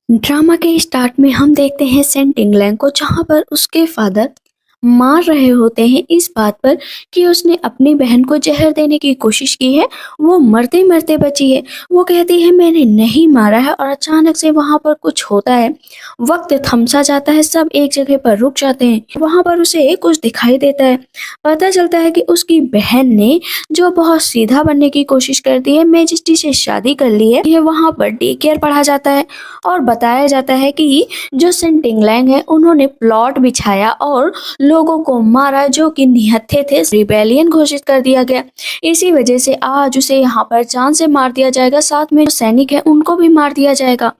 Drama के start में हम देखते हैं सेंट इंग्लैंड को, जहां पर उसके फादर मार रहे होते हैं इस बात पर कि उसने अपनी बहन को जहर देने की कोशिश की है। वो मरते मरते बची है। वो कहती है मैंने नहीं मारा है, और अचानक से वहां पर कुछ होता है। वक्त थम सा जाता है, सब एक जगह पर रुक जाते हैं। वहां पर उसे कुछ दिखाई देता है। पता चलता है कि उसकी बहन ने, जो बहुत सीधा बनने की कोशिश करती है, मैजेस्टी से शादी कर ली है। ये वहां पर डे केयर पढ़ा जाता है और बताया जाता है कि जो सेंट इंग्लैंड है उन्होंने प्लॉट बिछाया और लोगों को मारा जो कि निहत्थे थे। रिबेलियन घोषित कर दिया गया। इसी वजह से आज उसे यहाँ पर जान से मार दिया जाएगा, साथ में जो सैनिक है उनको भी मार दिया जाएगा।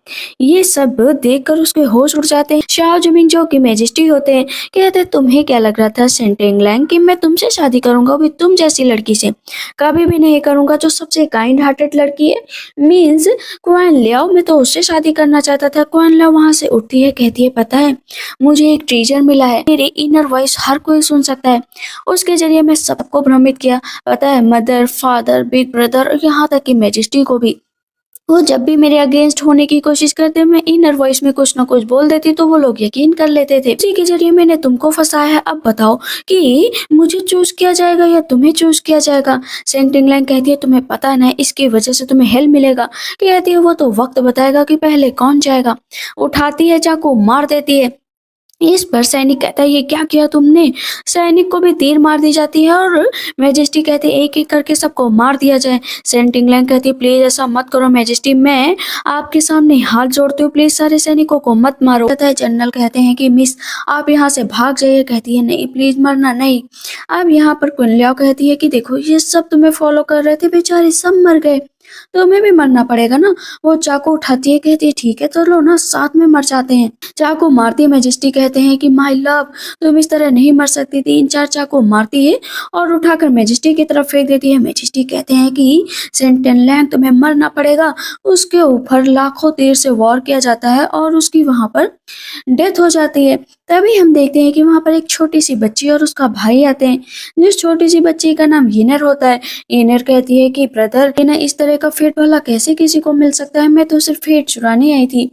ये सब देखकर उसके होश उड़ जाते हैं। शाह जुमिंग, जो कि मैजेस्टी होते हैं, कहते तुम्हें क्या लग रहा था सेंट इंग्लैंड कि मैं तुमसे शादी करूंगा? भी तुम जैसी लड़की से कभी भी नहीं करूंगा, जो सबसे काइंड हार्टेड लड़की है। मीन्स क्वान लियाओ, मैं तो उससे शादी करना चाहता था। क्वान लियाओ वहां से उठती है, कहती है पता है मुझे एक ट्रीजर मिला है, मेरे इनर वॉइस हर कोई सुन सकता है। उसके जरिए मैं सबको भ्रमित किया, पता है मदर, फादर, बिग ब्रदर, यहाँ तक कि मैजेस्टी को भी। वो जब भी मेरे अगेंस्ट होने की कोशिश करते, मैं इनर वॉइस में कुछ ना कुछ बोल देती तो वो लोग यकीन कर लेते थे। उसी के जरिए मैंने तुमको फंसाया है। अब बताओ कि मुझे चूज किया जाएगा या तुम्हें चूज किया जाएगा? सेंट इंग्लैंड कहती है तुम्हें पता है ना, इसकी वजह से तुम्हें हेल्प मिलेगा। कहती है वो तो वक्त बताएगा कि पहले कौन जाएगा। उठाती है चाकू, मार देती है। इस पर सैनिक कहता है ये क्या किया तुमने? सैनिक को भी तीर मार दी जाती है और मैजेस्टी कहते एक एक करके सबको मार दिया जाए। सेंट इंग्लैंड कहती प्लीज ऐसा मत करो मैजेस्टी, मैं आपके सामने हाथ जोड़ती हूँ, प्लीज सारे सैनिकों को मत मारो। कहता है जनरल कहते हैं कि मिस आप यहाँ से भाग जाइए। कहती है नहीं प्लीज मरना नहीं। अब यहाँ पर कुन लियाओ कहती है कि देखो ये सब तुम्हें फॉलो कर रहे थे, बेचारे सब मर गए, तुम्हें भी मरना पड़ेगा ना। वो चाकू उठाती है, कहती है ठीक है चलो ना साथ में मर जाते हैं। चाकू मारती है। मैजेस्टी कहते हैं कि माय लव तुम इस तरह नहीं मर सकती। 3-4 चाकू मारती है और उठाकर मैजेस्टी की तरफ फेंक देती है। मैजेस्टी कहते हैं कि सेंट इंग्लैंड तुम्हें मरना पड़ेगा। उसके ऊपर लाखों तीर से वॉर किया जाता है और उसकी वहां पर डेथ हो जाती है। तभी हम देखते हैं कि वहां पर एक छोटी सी बच्ची और उसका भाई आते हैं, जिस छोटी सी बच्ची का नाम यिनर होता है। यिनर कहती है कि ब्रदर ना इस तरह का फेट वाला कैसे किसी को मिल सकता है, मैं तो सिर्फ फेट चुराने आई थी।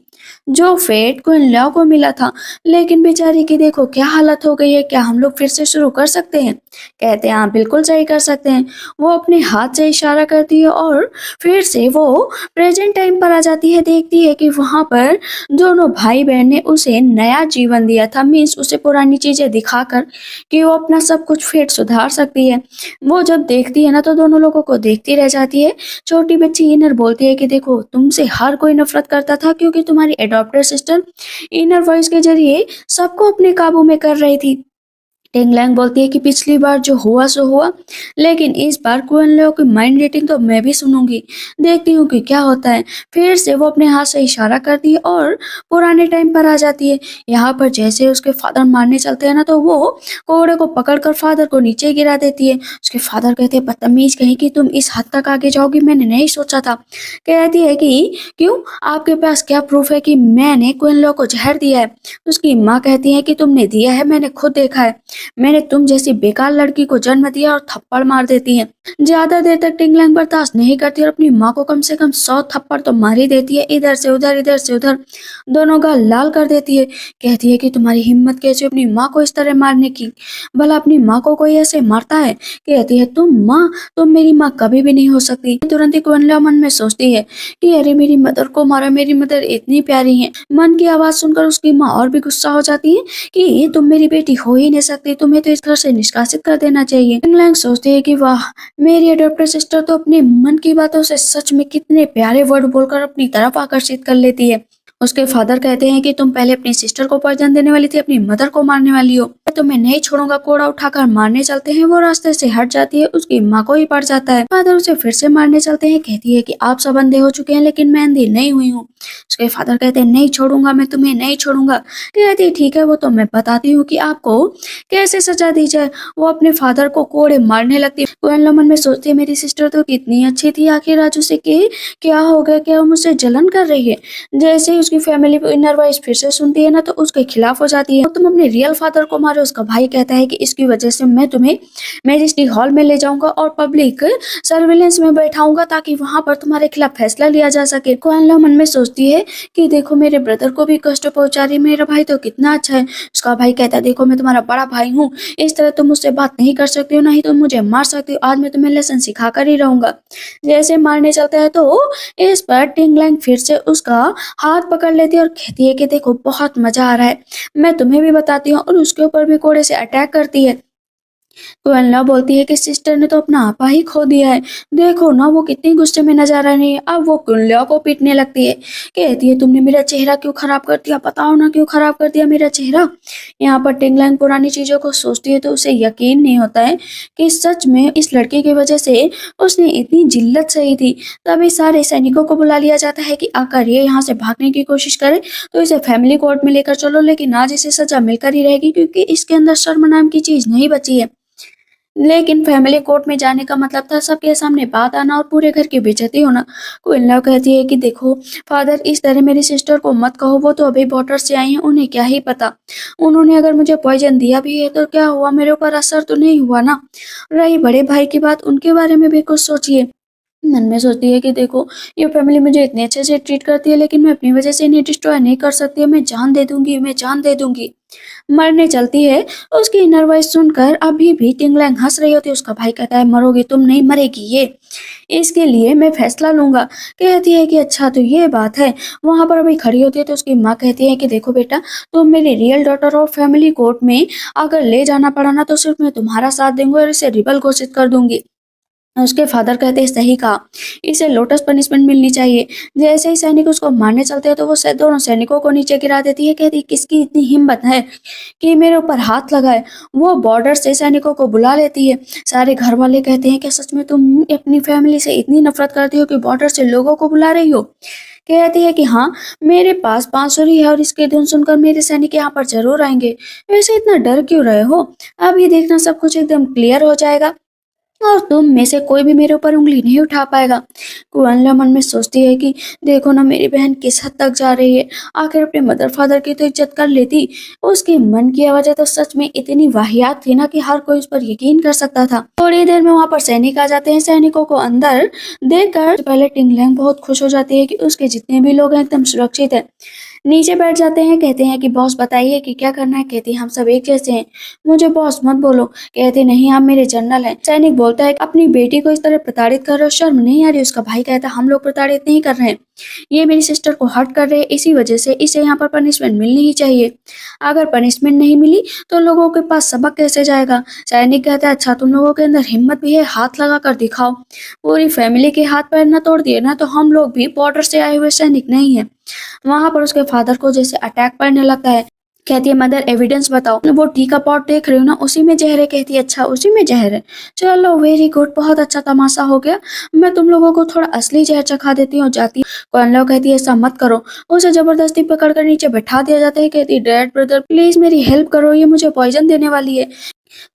जो फेट कुन लियाओ को मिला था, लेकिन बेचारी की देखो क्या हालत हो गई है। क्या हम लोग फिर से शुरू कर सकते हैं? कहते हैं हाँ बिल्कुल सही कर सकते हैं। वो अपने हाथ से इशारा करती है और फिर से वो प्रेजेंट टाइम पर आ जाती है। देखती है कि वहां पर दोनों भाई बहन ने उसे नया जीवन दिया था। मीन्स उसे पुरानी चीजें दिखाकर कि वो अपना सब कुछ फेट सुधार सकती है। वो जब देखती है ना तो दोनों लोगों को देखती रह जाती है। छोटी बच्ची इनर बोलती है कि देखो तुमसे हर कोई नफरत करता था क्योंकि तुम्हारी एडॉप्टर सिस्टर इनर वॉइस के जरिए सबको अपने काबू में कर रही थी। टेंगलैंग बोलती है कि पिछली बार जो हुआ सो हुआ, लेकिन इस बार कुन लियाओ की माइंड रीडिंग तो मैं भी सुनूंगी, देखती हूँ कि क्या होता है। फिर से वो अपने हाथ से इशारा करती है और पुराने टाइम पर आ जाती है। यहाँ पर जैसे उसके फादर मारने चलते हैं ना, तो वो कोड़े को पकड़कर फादर को नीचे गिरा देती है। उसके फादर कहते हैं बदतमीज कहीं कि तुम इस हद तक आगे जाओगी, मैंने नहीं सोचा था। कहती है कि क्यों, आपके पास क्या प्रूफ है कि मैंने कुन लियाओ को जहर दिया है? उसकी माँ कहती है कि तुमने दिया है, मैंने खुद देखा है। मैंने तुम जैसी बेकार लड़की को जन्म दिया, और थप्पड़ मार देती है। ज्यादा देर तक टिंगलैंग बर्दाश्त नहीं करती और अपनी माँ को कम से कम 100 थप्पड़ तो मार ही देती है। इधर से उधर, इधर से उधर, दोनों गाल लाल कर देती है। कहती है कि तुम्हारी हिम्मत कैसे अपनी माँ को इस तरह मारने की? भला अपनी माँ को कोई ऐसे मारता है? कहती है तुम मेरी माँ कभी भी नहीं हो सकती। तुरंत ही कुन लियाओ मन में सोचती है कि अरे मेरी मदर को मारा, मेरी मदर इतनी प्यारी है। मन की आवाज सुनकर उसकी माँ और भी गुस्सा हो जाती है कि तुम मेरी बेटी हो ही नहीं सकती, तुम्हें तो इस घर से निष्कासित कर देना चाहिए। इंग्लैंड सोचती है कि वाह, मेरी अडॉप्टर सिस्टर तो अपने मन की बातों से सच में कितने प्यारे वर्ड बोलकर अपनी तरफ आकर्षित कर लेती है। उसके फादर कहते हैं कि तुम पहले अपनी सिस्टर को पॉइजन देने वाली थी, अपनी मदर को मारने वाली हो। तुम्हें नहीं छोड़ूंगा। कोड़ा उठाकर मारने चलते हैं। वो रास्ते से हट जाती है, उसकी माँ को ही पड़ जाता है। फादर उसे फिर से मारने चलते हैं। कहती है कि आप सब अंधे हो चुके हैं, लेकिन मैं अंधी नहीं हुई हूँ। उसके फादर कहते हैं नहीं छोड़ूंगा, मैं तुम्हें नहीं छोड़ूंगा। कहती है ठीक है, वो तो मैं बताती हूँ कि आपको कैसे सजा दी जाए। वो अपने फादर को कोड़े मारने लगती है। कुन लियाओ मन में सोचती है मेरी सिस्टर तो कितनी अच्छी थी, आखिर आज उसे क्या हो गया? क्या वो मुझसे जलन कर रही है? जैसे ही उसकी फैमिली इनर वॉइस फिर से सुनती है ना तो उसके खिलाफ हो जाती है। तो तुम अपने रियल फादर को मारो। उसका भाई कहता है कि इसकी वजह से मैं तुम्हें मैजेस्टी हॉल में ले जाऊंगा और पब्लिक सर्विलेंस में बैठाऊंगा ताकि वहां पर तुम्हारे खिलाफ फैसला लिया जा सके। कुआनलो मन में सोचती है कि देखो मेरे ब्रदर को भी कष्ट पहुंचा रही, मेरा भाई तो कितना अच्छा है। उसका भाई कहता है देखो मैं तुम्हारा बड़ा भाई हूँ, इस तरह तुम मुझसे बात नहीं कर सकती हो, ना ही तुम मुझे मार सकती हो, आज मैं तुम्हें लेसन सिखा कर ही रहूंगा। जैसे मारने चलता है तो इस पर टिंगलैंग फिर से उसका हाथ पकड़ लेती है और कहती है कि देखो बहुत मजा आ रहा है, मैं तुम्हें भी बताती हूँ, और उसके ऊपर भी कोड़े से अटैक करती है। तो अन्ना बोलती है कि सिस्टर ने तो अपना आपा ही खो दिया है, देखो ना वो कितनी गुस्से में नजर आ रही है। अब वो कुल्ला को पीटने लगती है, कहती है तुमने मेरा चेहरा क्यों खराब कर दिया, बताओ ना क्यों खराब कर दिया मेरा चेहरा। यहाँ पर टिंगलैंग पुरानी चीजों को सोचती है तो उसे यकीन नहीं होता है कि सच में इस लड़के की वजह से उसने इतनी जिल्लत सही थी। तभी सारे सैनिकों को बुला लिया जाता है कि आकर ये यहाँ से भागने की कोशिश करे तो इसे फैमिली कोर्ट में लेकर चलो, लेकिन आज इसे सजा मिलकर ही रहेगी क्योंकि इसके अंदर शर्म नाम की चीज नहीं बची है। लेकिन फैमिली कोर्ट में जाने का मतलब था सबके सामने बात आना और पूरे घर की बेइज्जती होना। क्विनला कहती है कि देखो फादर, इस तरह मेरी सिस्टर को मत कहो, वो तो अभी बॉर्डर से आई हैं, उन्हें क्या ही पता। उन्होंने अगर मुझे पॉइजन दिया भी है तो क्या हुआ, मेरे ऊपर असर तो नहीं हुआ ना। रही बड़े भाई की बात, उनके बारे में भी कुछ सोचिए। मन में सोचती है कि देखो ये फैमिली मुझे इतने अच्छे से ट्रीट करती है लेकिन मैं अपनी वजह से इन्हें डिस्ट्रॉय नहीं कर सकती, मैं जान दे दूंगी, मैं जान दे दूंगी। मरने चलती है। उसकी इनर वॉइस सुनकर अभी भी टिंगलैंग हंस रही होती है। उसका भाई कहता है मरोगी तुम, नहीं मरेगी ये, इसके लिए मैं फैसला लूंगा। कहती है कि अच्छा तो ये बात है। वहां पर अभी खड़ी होती है तो उसकी माँ कहती है कि देखो बेटा, तुम मेरी रियल डॉटर और फैमिली कोर्ट में अगर ले जाना पड़ा ना तो सिर्फ मैं तुम्हारा साथ दूंगी और इसे रिबल घोषित कर दूंगी। उसके फादर कहते हैं सही कहा, इसे लोटस पनिशमेंट मिलनी चाहिए। जैसे ही सैनिक उसको मारने चलते हैं तो वो दोनों सैनिकों को नीचे गिरा देती है। कहती है किसकी इतनी हिम्मत है कि मेरे ऊपर हाथ लगाए। वो बॉर्डर से सैनिकों को बुला लेती है। सारे घर वाले कहते हैं कि सच में तुम अपनी फैमिली से इतनी नफरत करती हो कि बॉर्डर से लोगों को बुला रही हो। कहती है कि हाँ, मेरे पास बांसुरी है और इसके धुन सुनकर मेरे सैनिक यहाँ पर जरूर आएंगे। वैसे इतना डर क्यों रहे हो, अब ये देखना सब कुछ एकदम क्लियर हो जाएगा और तुम में से कोई भी मेरे ऊपर उंगली नहीं उठा पाएगा। कुआनला मन में सोचती है कि देखो ना मेरी बहन किस हद तक जा रही है, आखिर अपने मदर फादर की तो इज्जत कर लेती। उसके मन की आवाजें तो सच में इतनी वाहियात थी ना कि हर कोई उस पर यकीन कर सकता था। थोड़ी देर में वहां पर सैनिक आ जाते हैं। सैनिकों को अंदर देखकर पहले टिंगलैंग बहुत खुश हो जाती है कि उसके जितने भी लोग हैं एकदम सुरक्षित है। नीचे बैठ जाते हैं। कहते हैं कि बॉस बताइए कि क्या करना है। कहती है हम सब एक जैसे हैं, मुझे बॉस मत बोलो। कहते नहीं आप मेरे जनरल हैं। सैनिक बोलता है अपनी बेटी को इस तरह प्रताड़ित कर रहे हो, शर्म नहीं आ रही। उसका भाई कहता है हम लोग प्रताड़ित नहीं कर रहे हैं, ये मेरी सिस्टर को हर्ट कर रहे हैं, इसी वजह से इसे यहाँ पर पनिशमेंट मिलनी ही चाहिए। अगर पनिशमेंट नहीं मिली तो लोगों के पास सबक कैसे जाएगा। सैनिक कहता है अच्छा तुम लोगों के अंदर हिम्मत भी है, हाथ लगा कर दिखाओ। पूरी फैमिली के हाथ पैर न तोड़ दिए ना तो हम लोग भी बॉर्डर से आए हुए सैनिक नहीं है। वहां पर उसके फादर को जैसे अटैक पड़ने लगता है। कहती है मदर एविडेंस बताओ। वो टी का पॉट देख रही हो ना, उसी में जहर है। कहती है अच्छा उसी में जहर है, चलो वेरी गुड, बहुत अच्छा तमाशा हो गया, मैं तुम लोगों को थोड़ा असली जहर चखा देती हूँ। जाती कौनलो कहती है ऐसा मत करो। उसे जबरदस्ती पकड़कर नीचे बैठा दिया जाता है। कहती है डैड ब्रदर प्लीज मेरी हेल्प करो, ये मुझे पॉइजन देने वाली है।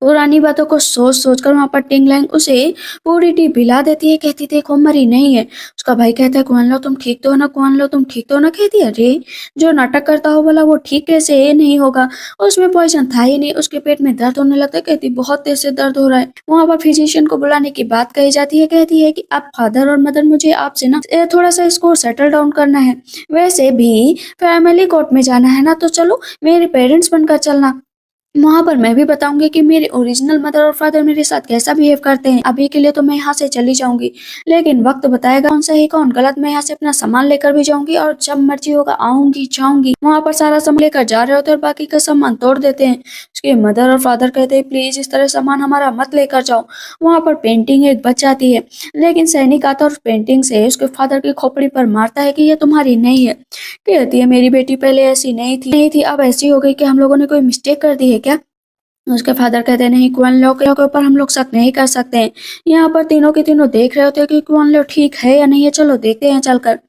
पुरानी बातों को सोच सोच कर वहां पर टिंगलैंग उसे पूरी टी पिला देती है। कहती देखो मरी नहीं है। उसका भाई कहता है कुआन लो तुम ठीक तो हो ना, कुआन लो तुम ठीक तो हो ना। कहती है अरे जो नाटक करता हो बोला वो ठीक कैसे नहीं होगा, उसमें पॉइजन था ही नहीं। उसके पेट में दर्द होने लगता है। कहती बहुत तेज से दर्द हो रहा है। वहां पर फिजिशियन को बुलाने की बात कही जाती है। कहती है कि अब फादर और मदर मुझे आपसे ना थोड़ा सा इसको सेटल डाउन करना है, वैसे भी फैमिली कोर्ट में जाना है ना तो चलो मेरे पेरेंट्स बनकर चलना। वहां पर मैं भी बताऊंगी कि मेरे ओरिजिनल मदर और फादर मेरे साथ कैसा बिहेव करते हैं। अभी के लिए तो मैं यहाँ से चली जाऊंगी, लेकिन वक्त बताएगा कौन सही कौन गलत। मैं यहाँ से अपना सामान लेकर भी जाऊंगी और जब मर्जी होगा आऊंगी जाऊंगी। वहां पर सारा सामान लेकर जा रहे होते हैं और बाकी का सामान तोड़ देते हैं। उसके मदर और फादर कहते हैं प्लीज इस तरह सामान हमारा मत लेकर जाओ। वहां पर पेंटिंग एक बच जाती है, लेकिन सैनिक आता और पेंटिंग से उसके फादर की खोपड़ी पर मारता है कि ये तुम्हारी नहीं है। कहती है मेरी बेटी पहले ऐसी नहीं थी, अब ऐसी हो गई कि हम लोगों ने कोई मिस्टेक कर दी है क्या। उसके फादर कहते हैं नहीं, कुआन लो के ऊपर हम लोग शक नहीं कर सकते हैं। यहाँ पर तीनों के तीनों देख रहे होते हैं कि कुआन लो ठीक है या नहीं है, चलो देखते हैं चलकर।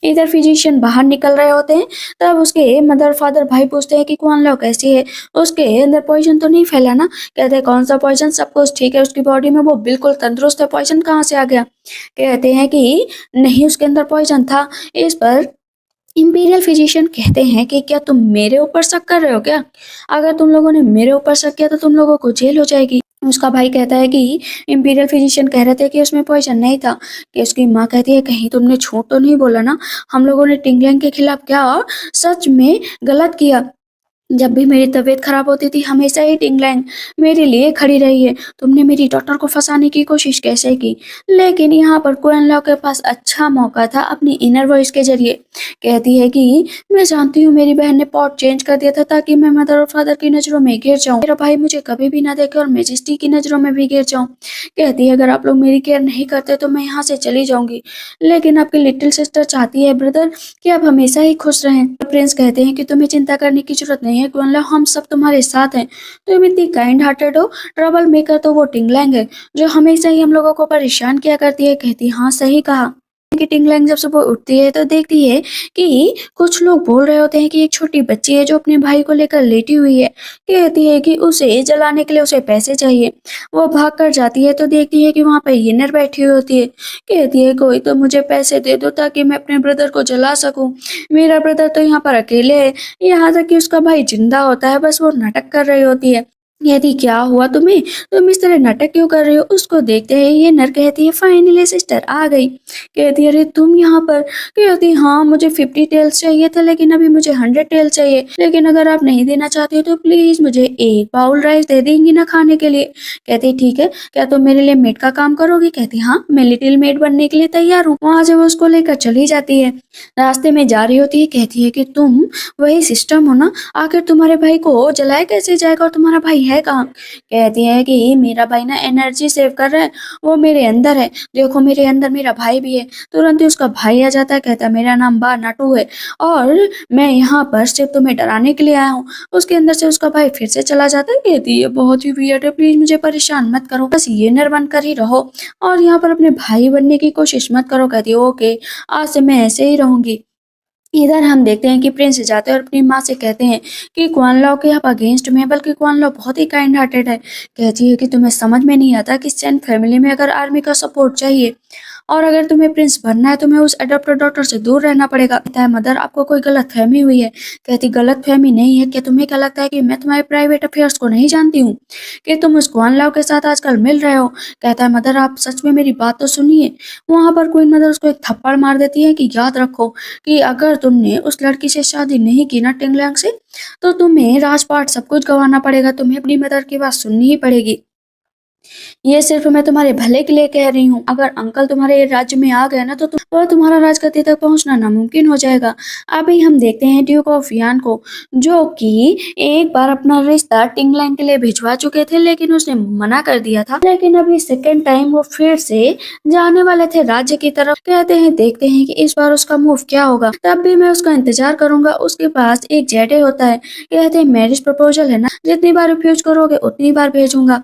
इधर फिजिशियन बाहर निकल रहे होते हैं। तब उसके मदर फादर भाई पूछते हैं कि कुआन लो कैसी है, उसके अंदर पॉइजन तो नहीं फैला ना। कहते हैं कौन सा पॉइजन, सब कुछ ठीक है उसकी बॉडी में, वो बिल्कुल तंदुरुस्त है, पॉइजन कहाँ से आ गया। कहते हैं कि नहीं उसके अंदर पॉइजन था। इस पर इंपीरियल फिजिशियन कहते हैं कि क्या तुम मेरे ऊपर शक कर रहे हो क्या? अगर तुम लोगों ने मेरे ऊपर शक किया तो तुम लोगों को जेल हो जाएगी। उसका भाई कहता है कि इंपीरियल फिजिशियन कह रहे थे कि उसमें पॉइजन नहीं था। कि उसकी माँ कहती है कहीं तुमने झूठ तो नहीं बोला ना, हम लोगों ने टिंगलैंग के खिलाफ क्या सच में गलत किया? जब भी मेरी तबीयत खराब होती थी हमेशा ही टिंगलैंग मेरे लिए खड़ी रही है। तुमने मेरी डॉक्टर को फंसाने की कोशिश कैसे की? लेकिन यहाँ पर क्वेन लॉ के पास अच्छा मौका था अपनी इनर वॉइस के जरिए। कहती है कि मैं जानती हूँ मेरी बहन ने पॉट चेंज कर दिया था ताकि मैं मदर और फादर की नज़रों में गिर जाऊँ, मेरा भाई मुझे कभी भी ना देखे और मेजेस्टी की नज़रों में भी गिर जाऊँ। कहती है अगर आप लोग मेरी केयर नहीं करते तो मैं यहाँ से चली जाऊंगी, लेकिन आपकी लिटिल सिस्टर चाहती है ब्रदर कि आप हमेशा ही खुश रहें। प्रिंस कहते हैं कि तुम्हें चिंता करने की जरूरत नहीं है क्वेनला, हम सब तुम्हारे साथ हैं। तुम इतनी काइंड हार्टेड हो, ट्रबल मेकर तो वो टिंगलैंग है जो हमेशा ही हम लोगों को परेशान किया करती है। कहती हाँ सही कहा। कि टिंगलैंग जब सुबह उठती है तो देखती है कि कुछ लोग बोल रहे होते हैं कि एक छोटी बच्ची है जो अपने भाई को लेकर लेटी हुई है। कहती है कि उसे जलाने के लिए उसे पैसे चाहिए। वो भाग कर जाती है तो देखती है कि वहां पे येनर बैठी हुई होती है। कहती है कोई तो मुझे पैसे दे दो ताकि मैं अपने ब्रदर को जला सकूं। मेरा ब्रदर तो यहाँ पर अकेले है। यहाँ तक कि उसका भाई जिंदा होता है, बस वो नाटक कर रही होती है। कहती क्या हुआ तुम्हें, तुम इस तरह नाटक क्यों कर रहे हो? उसको देखते ही ये नर कहती है फाइनली सिस्टर आ गई। कहती है अरे तुम यहाँ पर? कहती हाँ मुझे 50 टेल्स चाहिए था लेकिन अभी मुझे 100 टेल्स चाहिए, लेकिन अगर आप नहीं देना चाहती हो तो प्लीज मुझे एक बाउल राइस दे देंगी ना खाने के लिए। कहती ठीक है, क्या तुम मेरे लिए मेड का काम करोगी? कहती हाँ मैं लिटिल मेड बनने के लिए तैयार हूँ। वहां से वो उसको लेकर चली जाती है। रास्ते में जा रही होती है कहती है कि तुम वही सिस्टम हो ना, आखिर तुम्हारे भाई को जलाया कैसे जाएगा और तुम्हारा भाई है कहाँ? कहती है कि मेरा भाई ना एनर्जी सेव कर रहा है, वो मेरे अंदर है, देखो मेरे अंदर मेरा भाई भी है। तुरंत ही उसका भाई आ जाता है, कहता है मेरा नाम बा नाटू है और मैं यहाँ पर सिर्फ तुम्हें डराने के लिए आया हूँ। उसके अंदर से उसका भाई फिर से चला जाता है। कहती है बहुत ही वियर्ड है, प्लीज मुझे परेशान मत करो, बस ये नर बन कर ही रहो और यहाँ पर अपने भाई बनने की कोशिश मत करो। कहती है ओके, आज से मैं ऐसे ही रहूंगी। इधर हम देखते हैं कि प्रिंस जाते हैं और अपनी माँ से कहते हैं कि क्वान लॉ के आप अगेंस्ट में है, बल्कि क्वान लॉ बहुत ही काइंड हार्टेड है। कहती है कि तुम्हें समझ में नहीं आता कि सेन फैमिली में अगर आर्मी का सपोर्ट चाहिए और अगर तुम्हें प्रिंस बनना है तुम्हें उस अडॉप्टेड डॉटर से दूर रहना पड़ेगा। कहता है मदर आपको कोई गलत फहमी हुई है। कहती गलत फहमी नहीं है, क्या तुम्हें क्या लगता है कि मैं तुम्हारे प्राइवेट अफेयर्स को नहीं जानती हूँ कि तुम उस क्वान लॉ के साथ आजकल मिल रहे हो? कहता है मदर आप सच में मेरी बात तो सुनिए। वहां पर क्वीन मदर उसको एक थप्पड़ मार देती है कि याद रखो कि अगर तुमने उस लड़की से शादी नहीं की ना टिंगलैंग से, तो तुम्हें राजपाट सब कुछ गंवाना पड़ेगा, तुम्हें अपनी मदर की बात सुननी ही पड़ेगी। ये सिर्फ मैं तुम्हारे भले के लिए कह रही हूँ। अगर अंकल तुम्हारे राज्य में आ गए ना तो तुम्हारा राजगद्दी तक पहुंचना नामुमकिन हो जाएगा। अभी हम देखते हैं ड्यूक ऑफ यान को, जो कि एक बार अपना रिश्ता टिंगलैंग के लिए भिजवा चुके थे लेकिन उसने मना कर दिया था, लेकिन अभी सेकेंड टाइम वो फिर से जाने वाले थे राज्य की तरफ। कहते हैं देखते हैं कि इस बार उसका मूव क्या होगा, तब भी मैं उसका इंतजार करूंगा। उसके पास एक जेटे होता है। कहते हैं मैरिज प्रपोजल है ना, जितनी बार रिफ्यूज करोगे उतनी बार भेजूंगा।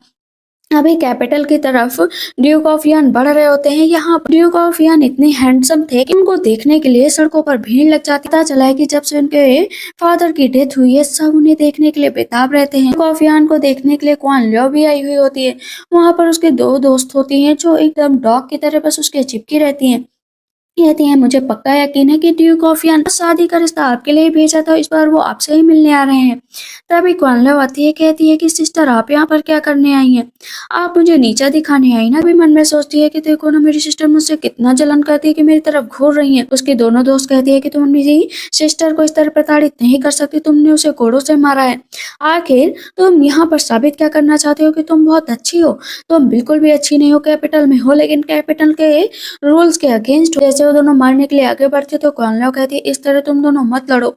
अभी कैपिटल की तरफ ड्यूक ऑफ यान बढ़ रहे होते हैं। यहाँ ड्यूक ऑफ यान इतने हैंडसम थे कि उनको देखने के लिए सड़कों पर भीड़ लग जाती। पता चला है कि जब से उनके फादर की डेथ हुई है सब उन्हें देखने के लिए बेताब रहते हैं। ड्यूक ऑफ यान को देखने के लिए क्वान लियो भी आई हुई होती है। वहां पर उसके दो दोस्त होती हैं जो एकदम डॉग की तरह बस उसके चिपकी रहती हैं। कहती हैं मुझे पक्का यकीन है कि ड्यूक ऑफ यान शादी का रिश्ता आपके लिए ही भेजा था, इस बार वो आपसे ही मिलने आ रहे हैं। तभी क्वानलव आती है, कहती है कि सिस्टर आप यहाँ पर क्या करने आई हैं? आप मुझे नीचा दिखाने आई ना? अभी मन में सोचती है कि देखो ना मेरी सिस्टर मुझसे कितना जलन करती है कि मेरी तरफ घूर रही है। उसके दोनों दोस्त कहती है कि तुम मेरी सिस्टर को इस तरह प्रताड़ित नहीं कर सकती, तुमने उसे कोड़ों से मारा है। आखिर तुम यहाँ पर साबित क्या करना चाहते हो कि तुम बहुत अच्छी हो? तुम बिल्कुल भी अच्छी नहीं हो, कैपिटल में हो लेकिन कैपिटल के रूल्स के अगेंस्ट। जैसे वो दोनों मारने के लिए आगे बढ़ते तो क्वानलव कहती है इस तरह तुम दोनों मत लड़ो,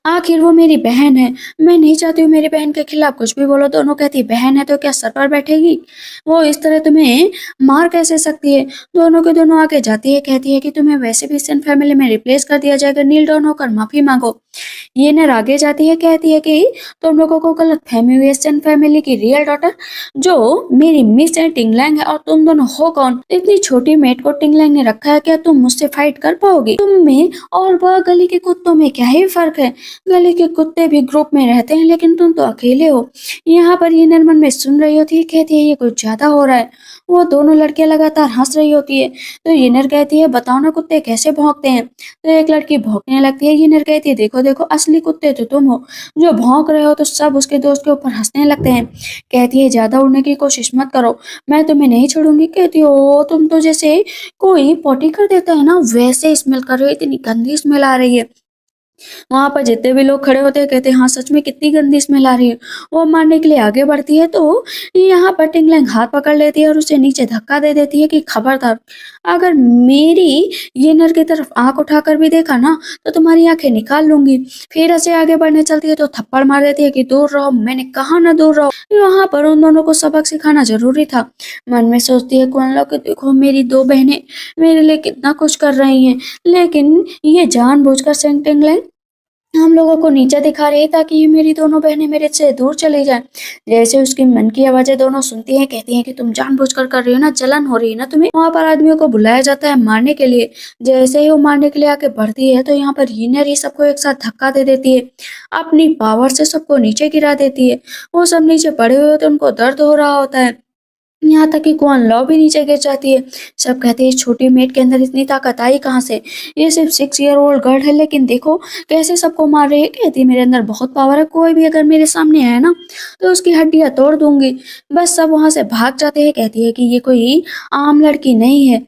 आखिर वो मेरी बहन है, मैं नहीं चाहती हूँ मेरी बहन के खिलाफ कुछ भी बोलो। दोनों कहती बहन है तो क्या सर पर बैठेगी, वो इस तरह तुम्हें मार कैसे सकती है? दोनों के दोनों आगे जाती है, कहती है कि तुम्हें वैसे भी सेन फैमिली में रिप्लेस कर दिया जाएगा, नील डाउन होकर माफी मांगो। ये नर आगे जाती है, कहती है कि तुम लोगों को गलत फहमी हुई है। सेन फैमिली की रियल डॉटर जो मेरी मिस है टिंगलैंग है, और तुम दोनों हो कौन? इतनी छोटी मेट को टिंगलैंग ने रखा है, क्या तुम मुझसे फाइट कर पाओगी? तुम में और वह गली के कुत्तों में क्या ही फर्क है? गली के कुत्ते भी ग्रुप में रहते हैं, लेकिन तुम तो अकेले हो। यहाँ पर ये नर मन में सुन रही होती है, कहती है ये कुछ ज्यादा हो रहा है। वो दोनों लड़कियां लगातार हंस रही होती है, तो ये नर कहती है बताओ ना कुत्ते कैसे भौंकते हैं? तो एक लड़की भौंकने लगती है। ये नर कहती है देखो देखो, असली कुत्ते तो तुम हो, जो भौंक रहे हो। तो सब उसके दोस्त के ऊपर हंसने लगते हैं। कहती है ज्यादा उड़ने की कोशिश मत करो, मैं तुम्हें नहीं छोड़ूंगी। कहती हो तुम तो जैसे कोई पॉटी कर देता है ना, वैसे स्मेल कर रही हो, इतनी गंदी स्मेल आ रही है। वहां पर जितने भी लोग खड़े होते हैं कहते हैं हाँ सच में कितनी गंदी स्मेल आ रही है। वो मारने के लिए आगे बढ़ती है, तो यहाँ पर टिंगलैंग हाथ पकड़ लेती है और उसे नीचे धक्का दे देती है कि खबरदार, अगर मेरी ये नर की तरफ आंख उठाकर भी देखा ना तो तुम्हारी आंखें निकाल लूंगी। फिर ऐसे आगे बढ़ने चलती है तो थप्पड़ मार देती है कि दूर रहो, मैंने कहा ना दूर रहो। वहां पर उन दोनों को सबक सिखाना जरूरी था। मन में सोचती है कौन लोग, देखो मेरी दो बहनें मेरे लिए कितना कुछ कर रही हैं, लेकिन ये जानबूझकर सेंग टिंगलैंग हम लोगों को नीचा दिखा रही है ताकि ये मेरी दोनों बहनें मेरे से दूर चली जाएं। जैसे उसकी मन की आवाजें दोनों सुनती हैं, कहती हैं कि तुम जानबूझकर कर रही हो ना, जलन हो रही है ना तुम्हें। वहां पर आदमियों को बुलाया जाता है मारने के लिए। जैसे ही वो मारने के लिए आके बढ़ती है तो यहाँ पर यीनर ही सबको एक साथ धक्का दे देती है, अपनी पावर से सबको नीचे गिरा देती है। वो सब नीचे पड़े हुए होते हैं, उनको दर्द हो रहा होता है। यहाँ तक कि कुआन लॉ भी नीचे गिर जाती है। सब कहते हैं इस छोटी मेट के अंदर इतनी ताकत आई कहाँ से? ये सिर्फ 6 ईयर ओल्ड गर्ल है, लेकिन देखो कैसे सबको मार रही है। कहती है मेरे अंदर बहुत पावर है, कोई भी अगर मेरे सामने आए ना तो उसकी हड्डियां तोड़ दूंगी। बस सब वहां से भाग जाते हैं। कहती है कि ये कोई आम लड़की नहीं है।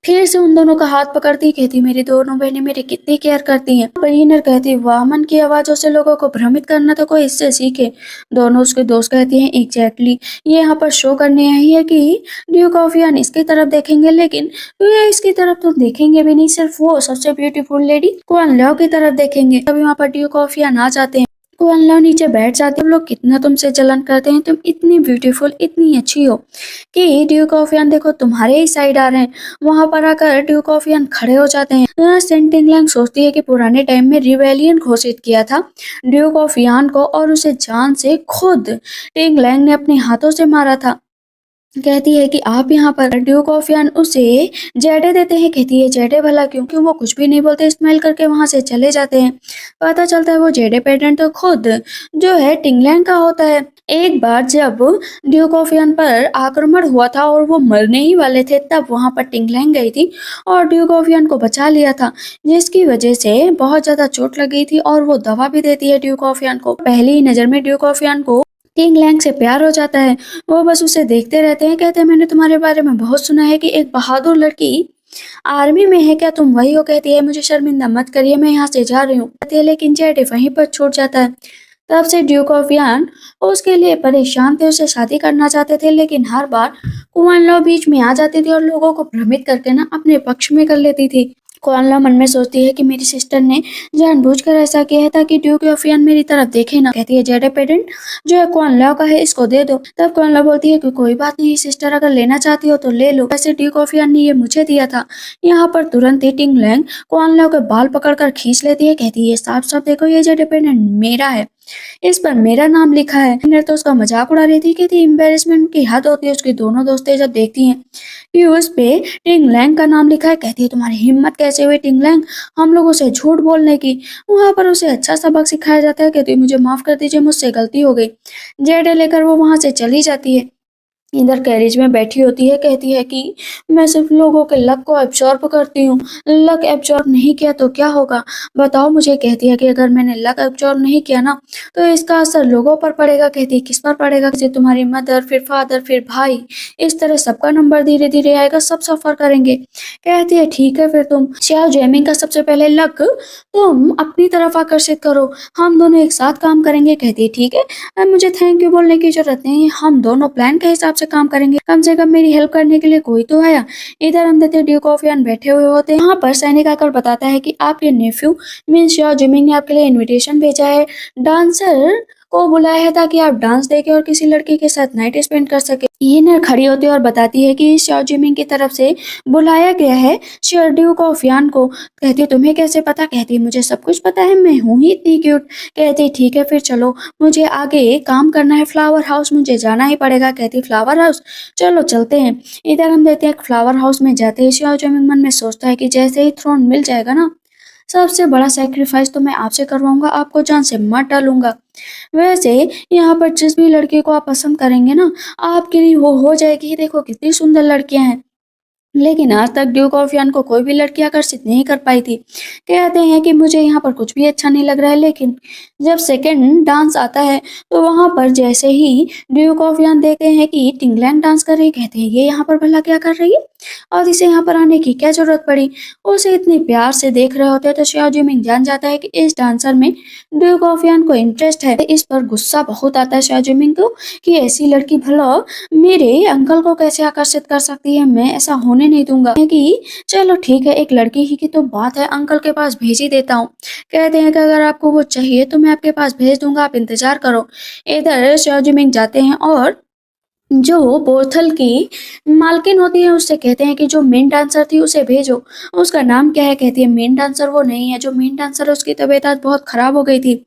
फिर से उन दोनों का हाथ पकड़ती कहती मेरी दोनों बहनें मेरी कितनी केयर करती हैं। पर कहती वाह, मन की आवाजों से लोगों को भ्रमित करना तो कोई इससे सीखे। दोनों उसके दोस्त कहती हैं एग्जैक्टली, ये यहाँ पर शो करने आई है कि ड्यूक ऑफ यान इसकी तरफ देखेंगे, लेकिन ये इसकी तरफ तो देखेंगे भी नहीं, सिर्फ वो सबसे ब्यूटीफुल लेडी क्वान लॉ की तरफ देखेंगे। तभी वहाँ पर ड्यूक ऑफ यान आ जाते हैं। क्वान लॉ नीचे बैठ जाते हैं। हम लोग कितना तुमसे जलन करते हैं, तुम इतनी ब्यूटीफुल इतनी अच्छी हो कि ड्यूक ऑफ यान देखो तुम्हारे ही साइड आ रहे हैं। वहां पर आकर ड्यूक ऑफ यान खड़े हो जाते हैं। सेंट टिंगलैंग सोचती है कि पुराने टाइम में रिवेलियन घोषित किया था ड्यूक ऑफ यान को, और उसे जान से खुद टिंगलैंग ने अपने हाथों से मारा था। कहती है कि आप यहाँ पर ड्यूक ऑफ यान उसे जेडे देते हैं। कहती है जेडे भला क्यों? क्यों? वो कुछ भी नहीं बोलते, स्माइल करके वहां से चले जाते हैं। पता चलता है वो जेडे पेडेंट तो खुद जो है टिंगलैंग का होता है। एक बार जब ड्यूक ऑफ यान पर आक्रमण हुआ था और वो मरने ही वाले थे, तब वहां पर टिंगलैंग गई थी और ड्यूक ऑफ यान को बचा लिया था, जिसकी वजह से बहुत ज्यादा चोट लग गई थी। और वो दवा भी देती है ड्यूक ऑफ यान को। पहली ही नजर में ड्यूक ऑफ यान को टिंगलैंग से प्यार हो जाता है। वो बस उसे देखते रहते हैं। कहते हैं मैंने तुम्हारे बारे में बहुत सुना है कि एक बहादुर लड़की आर्मी में है, क्या तुम वही हो? कहती है मुझे शर्मिंदा मत करिए, मैं यहाँ से जा रही हूँ। कहती है लेकिन जेडे वहीं पर छूट जाता है। तब से ड्यूक ऑफ यान उसके लिए परेशान थे, उसे शादी करना चाहते थे, लेकिन हर बार कुआन लॉ बीच में आ जाती थी और लोगों को भ्रमित करके ना अपने पक्ष में कर लेती थी। कुआन लॉ मन में सोचती है कि मेरी सिस्टर ने जानबूझकर ऐसा किया है ताकि ड्यूक ऑफ यान मेरी तरफ देखे ना। कहती है जेडे पेडेंट जो है कुआन लॉ का है, इसको दे दो। तब कुआन लॉ बोलती है कि कोई बात नहीं सिस्टर, अगर लेना चाहती हो तो ले लो, वैसे ड्यूक ऑफ यान ने ये मुझे दिया था। यहाँ पर तुरंत ही टिंगलैंग कुआन लॉ के बाल पकड़कर खींच लेती है। कहती है साफ साफ देखो ये जेडे पेडेंट मेरा है, इस पर मेरा नाम लिखा है। ने तो उसका मजाक उड़ा रही थी। कहती एम्बेरसमेंट की हद होती है उसकी दोनों दोस्तें जब देखती हैं कि उस पे टिंगलैंग का नाम लिखा है। कहती है तुम्हारी हिम्मत कैसे हुई टिंगलैंग हम लोगों से झूठ बोलने की? वहां पर उसे अच्छा सबक सिखाया जाता है। कहती है मुझे माफ कर दीजिए, मुझसे गलती हो गई। जेडे लेकर वो वहां से चली जाती है। इधर कैरेज में बैठी होती है। कहती है कि मैं सिर्फ लोगों के लक को एब्जॉर्ब करती हूँ, लक एब्जॉर्ब नहीं किया तो क्या होगा बताओ मुझे। कहती है कि अगर मैंने लक एब्जॉर्ब नहीं किया ना तो इसका असर लोगों पर पड़ेगा। कहती है किस पर पड़ेगा? जैसे तुम्हारी मदर, फिर फादर, फिर भाई, इस तरह सबका नंबर धीरे धीरे आएगा, सब सफर करेंगे। कहती है ठीक है, फिर तुम श्याओ जेमिंग का सबसे पहले लक तुम अपनी तरफ आकर्षित करो, हम दोनों एक साथ काम करेंगे। कहती है ठीक है, अब मुझे थैंक यू बोलने की जरूरत नहीं, हम दोनों प्लान के हिसाब से काम करेंगे, कम से कम मेरी हेल्प करने के लिए कोई तो आया। इधर हम देखते ड्यूक ऑफ यान बैठे हुए होते हैं। यहाँ पर सैनिक आकर बताता है कि आपके नेफ्यू मीन श्याओ जिमिंग ने आपके लिए इनविटेशन भेजा है। डांसर को बुलाया है ताकि आप डांस देखें और किसी लड़की के साथ नाइट स्पेंड कर सके। ये नर खड़ी होती है और बताती है कि शाओ जिमिंग की तरफ से बुलाया गया है शर्ड्यू को फियान को। कहती है तुम्हें कैसे पता? कहती है मुझे सब कुछ पता है, मैं हूँ ही इतनी क्यूट। कहती ठीक है फिर चलो, मुझे आगे काम करना है, फ्लावर हाउस मुझे जाना ही पड़ेगा। कहती फ्लावर हाउस, चलो चलते हैं। इधर हम देखते हैं फ्लावर हाउस में जाते ही शाओ जिमिंग मन में सोचता है कि जैसे ही थ्रोन मिल जाएगा ना, सबसे बड़ा सैक्रिफाइस तो मैं आपसे करवाऊंगा, आपको जान से मर डालूंगा। वैसे यहाँ पर जिस भी लड़की को आप पसंद करेंगे ना, आपके लिए वो हो जाएगी। देखो कितनी सुंदर लड़कियां हैं, लेकिन आज तक ड्यूक ऑफ यॉर्क को कोई भी लड़की आकर्षित नहीं कर पाई थी। कहते हैं कि मुझे यहाँ पर कुछ भी अच्छा नहीं लग रहा है, लेकिन जब सेकंड डांस आता है तो वहां पर जैसे ही ड्यूक ऑफ यॉर्क देखते हैं कि टिंगलैंग डांस कर रही, कहते हैं ये यहाँ पर भला क्या कर रही है और इसे यहाँ पर आने की क्या जरूरत पड़ी। उसे इतने प्यार से देख रहे होते हैं तो शाओ जिमिंग जान जाता है कि इस डांसर में ड्यूक ऑफ यॉर्क को इंटरेस्ट है। इस पर गुस्सा बहुत आता है शाओ जिमिंग को कि ऐसी लड़की भला मेरे अंकल को कैसे आकर्षित कर सकती है, मैं ऐसा होने नहीं दूंगा। कि चलो ठीक है, एक लड़की ही की तो बात है, अंकल के पास भेज ही देता हूँ। कहते हैं कि अगर आपको वो चाहिए तो मैं आपके पास भेज दूंगा, आप इंतजार करो। इधर शाओ जिमिंग जाते हैं और जो बोथल की मालकिन होती है उससे कहते हैं कि जो मेन डांसर थी उसे भेजो। उसका नाम क्या है? कहती है मेन डांसर वो नहीं है, जो मेन डांसर है उसकी तबीयत आज बहुत खराब हो गई थी,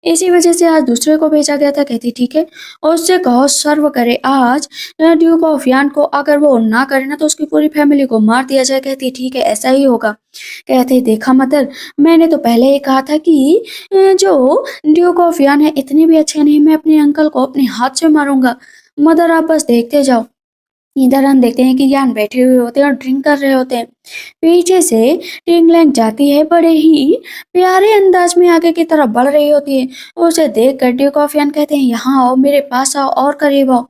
इसी वजह से आज दूसरे को भेजा गया था। कहती ठीक है, और उससे कहो सर्व करे आज ड्यूक ऑफ यान को, अगर वो ना करे ना तो उसकी पूरी फैमिली को मार दिया जाए। कहती ठीक है ऐसा ही होगा। कहते देखा मदर, मैंने तो पहले ही कहा था कि जो ड्यूक ऑफ यान है इतने भी अच्छे नहीं, मैं अपने अंकल को अपने हाथ से मारूंगा। मदर आप बस देखते जाओ। इधर हम देखते हैं कि यान बैठे हुए होते हैं और ड्रिंक कर रहे होते हैं। पीछे से टिंगलैंग जाती है, बड़े ही प्यारे अंदाज में आगे की तरफ बढ़ रही होती है। उसे देख कर ड्यूक ऑफ यान कहते हैं यहाँ आओ, मेरे पास आओ और करीब आओ।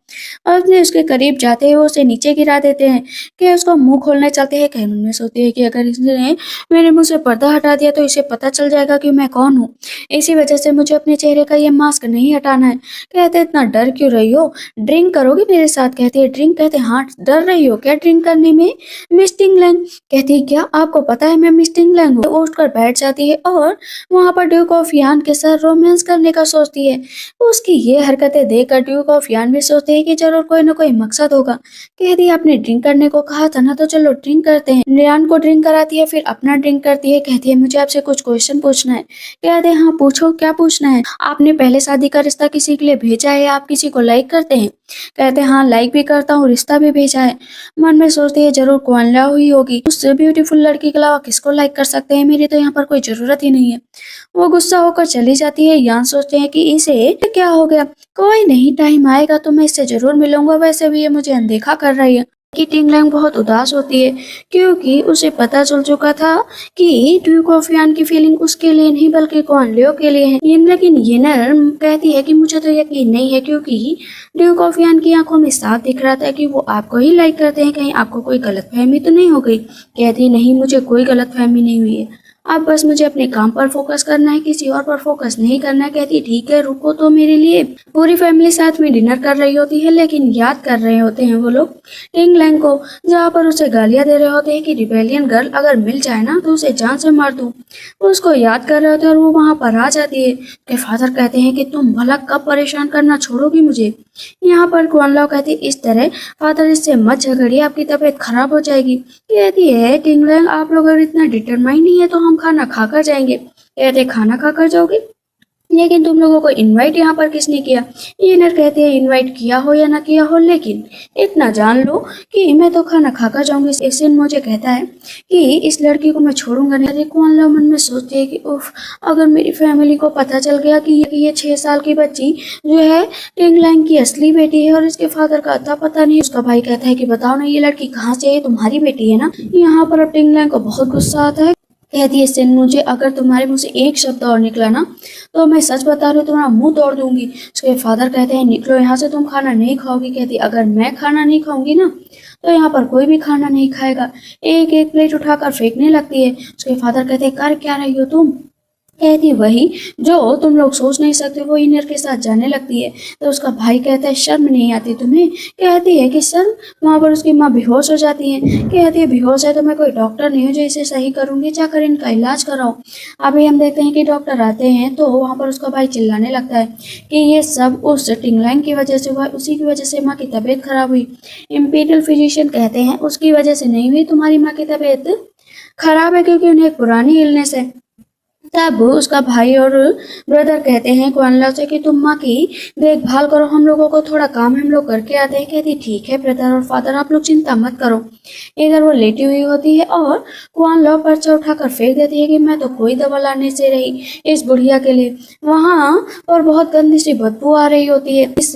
अपने उसके करीब जाते हैं वो उसे नीचे गिरा देते हैं कि उसको मुंह खोलने चलते हैं। कहीं उनमें सोचती है कि अगर इसने मेरे मुंह से पर्दा हटा दिया तो इसे पता चल जाएगा कि मैं कौन हूँ, इसी वजह से मुझे अपने चेहरे का ये मास्क नहीं हटाना है। कहते इतना डर क्यों रही हो, ड्रिंक करोगी मेरे साथ? कहती है ड्रिंक? कहते हाँ डर रही हो क्या ड्रिंक करने में मिस टिंगलैंग? कहती है क्या आपको पता है मैं मिस टिंगलैंग हूँ? वो उठकर बैठ जाती है और वहां पर ड्यूक ऑफ यान के साथ रोमांस करने का सोचती है। उसकी ये हरकतें देखकर ड्यूक ऑफ यान भी सोचते हैं कि जरूर कोई ना कोई मकसद होगा। कहती आपने ड्रिंक करने को कहा था ना, तो चलो ड्रिंक करते हैं। यान को ड्रिंक कराती है, फिर अपना ड्रिंक करती है। कहती है मुझे आपसे कुछ क्वेश्चन पूछना है। कहते हैं हाँ पूछो, क्या पूछना है? आपने पहले शादी का रिश्ता किसी के लिए भेजा है, आप किसी को लाइक करते हैं? कहते हैं हाँ लाइक भी करता हूँ, रिश्ता भी भेजा है। मन में सोचती है जरूर क्वान लाओ हुई होगी, उससे ब्यूटीफुल लड़की के अलावा किसको लाइक कर सकते हैं, मेरी तो यहाँ पर कोई जरूरत ही नहीं है। वो गुस्सा होकर चली जाती है। यान सोचते हैं कि इसे क्या हो गया, कोई नहीं टाइम आएगा तो मैं इससे जरूर मिलूंगा, वैसे भी ये मुझे अनदेखा कर रही है। कि टिंगलैंग बहुत उदास होती है क्योंकि उसे पता चल चुका था कि ड्यूक ऑफ यान की फीलिंग उसके लिए नहीं बल्कि कॉन लियो के लिए है। लेकिन येनर कहती है कि मुझे तो यकीन नहीं है, क्योंकि ड्यूक ऑफ यान की आंखों में साफ दिख रहा था कि वो आपको ही लाइक करते हैं, कहीं आपको कोई गलतफहमी तो नहीं हो गई? कहती नहीं मुझे कोई गलतफहमी नहीं हुई है, अब बस मुझे अपने काम पर फोकस करना है, किसी और पर फोकस नहीं करना है। कहती ठीक है रुको तो मेरे लिए। पूरी फैमिली साथ में डिनर कर रही होती है, लेकिन याद कर रहे होते हैं वो लोग टिंगलैंग को, जहाँ पर उसे गालियां दे रहे होते हैं कि रिबेलियन गर्ल अगर मिल जाए ना तो उसे जान से मार दूं। उसको याद कर रहे होते हैं और वो वहां पर आ जाती है। उसके फादर कहते हैं कि तुम भला कब परेशान करना छोड़ोगी मुझे। यहाँ पर क्वान लाओ कहती इस तरह फादर इससे मत झगड़िए, आपकी तबीयत खराब हो जाएगी। कहती है टिंगलैंग आप लोग अगर इतना डिटरमाइंड नहीं है तो हम खाना खाकर जाएंगे। कहते खाना खाकर जाओगे, लेकिन तुम लोगों को इनवाइट यहाँ पर किसने किया? येनर कहते हैं इनवाइट किया हो या ना किया हो, लेकिन इतना जान लो कि मैं तो खाना खाकर जाऊंगी। इसिन मुझे कहता है कि इस लड़की को मैं छोड़ूंगा नहीं। क्वान लाओ मन में सोचते है कि उफ, अगर मेरी फैमिली को पता चल गया कि ये 6 साल की बच्ची जो है टिंगलैंग की असली बेटी है और इसके फादर का अता पता नहीं। उसका भाई कहता है कि बताओ ना ये लड़की कहाँ से है, तुम्हारी बेटी है ना? यहाँ पर अब टिंगलैंग को बहुत गुस्सा आता है। कहती है सिन मुझे अगर तुम्हारे मुंह से एक शब्द और निकला ना तो मैं सच बता रही हूँ तुम्हारा मुंह तोड़ दूंगी। उसके फादर कहते हैं निकलो यहाँ से, तुम खाना नहीं खाओगी। कहती अगर मैं खाना नहीं खाऊंगी ना तो यहाँ पर कोई भी खाना नहीं खाएगा। एक एक प्लेट उठाकर फेंकने लगती है। उसके फादर कहते हैं कर क्या रही हो तुम? कहती वही जो तुम लोग सोच नहीं सकते, वो इनर के साथ जाने लगती है। तो उसका भाई कहता है शर्म नहीं आती तुम्हें? कहती है कि शर्म? वहाँ पर उसकी माँ बेहोश हो जाती है। कहती है बेहोश है तो मैं कोई डॉक्टर नहीं हूँ जो इसे सही करूंगी, जाकर इनका इलाज कराओ। अभी हम देखते हैं कि डॉक्टर आते हैं तो वहाँ पर उसका भाई चिल्लाने लगता है कि ये सब उस टिंगलैंग की वजह से हुआ, उसी की वजह से माँ की तबीयत खराब हुई। इम्पीरियल फिजिशियन कहते हैं उसकी वजह से नहीं हुई, तुम्हारी माँ की तबीयत खराब है क्योंकि उन्हें एक पुरानी इलनेस है। तब उसका भाई और ब्रदर कहते हैं क्वानला से कि तुम माँ की देखभाल करो, हम लोगों को थोड़ा काम है, हम लोग करके आते हैं। कहती ठीक है ब्रदर और फादर, आप लोग चिंता मत करो। इधर वो लेटी हुई होती है और क्वानला पर्चा उठाकर फेंक देती है कि मैं तो कोई दवा लाने से रही इस बुढ़िया के लिए। वहाँ पर बहुत गंदी सी बदबू आ रही होती है। इस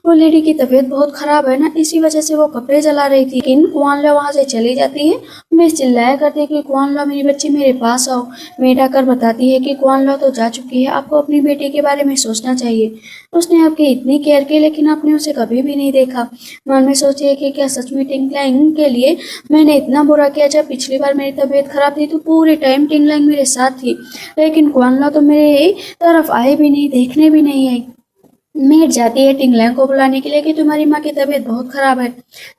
वो लेडी की तबीयत बहुत खराब है ना, इसी वजह से वो कपड़े जला रही थी। लेकिन क्वानला वहाँ से चली जाती है। मैं चिल्लाया करती है कि क्वानला मेरी बच्ची मेरे पास आओ। मेढा कर बताती है कि क्वानला तो जा चुकी है, आपको अपनी बेटी के बारे में सोचना चाहिए। उसने आपकी इतनी केयर की लेकिन आपने उसे कभी भी नहीं देखा। मन में सोचिए कि क्या सच में टिंगलैंग के लिए मैंने इतना बुरा किया? जब पिछली बार मेरी तबीयत खराब थी तो पूरे टाइम टिंगलैंग मेरे साथ थी, लेकिन क्वानला तो मेरे तरफ आई भी नहीं, देखने भी नहीं आई। मेड जाती है टिंगलैंग को बुलाने के लिए कि तुम्हारी माँ की तबीयत बहुत खराब है,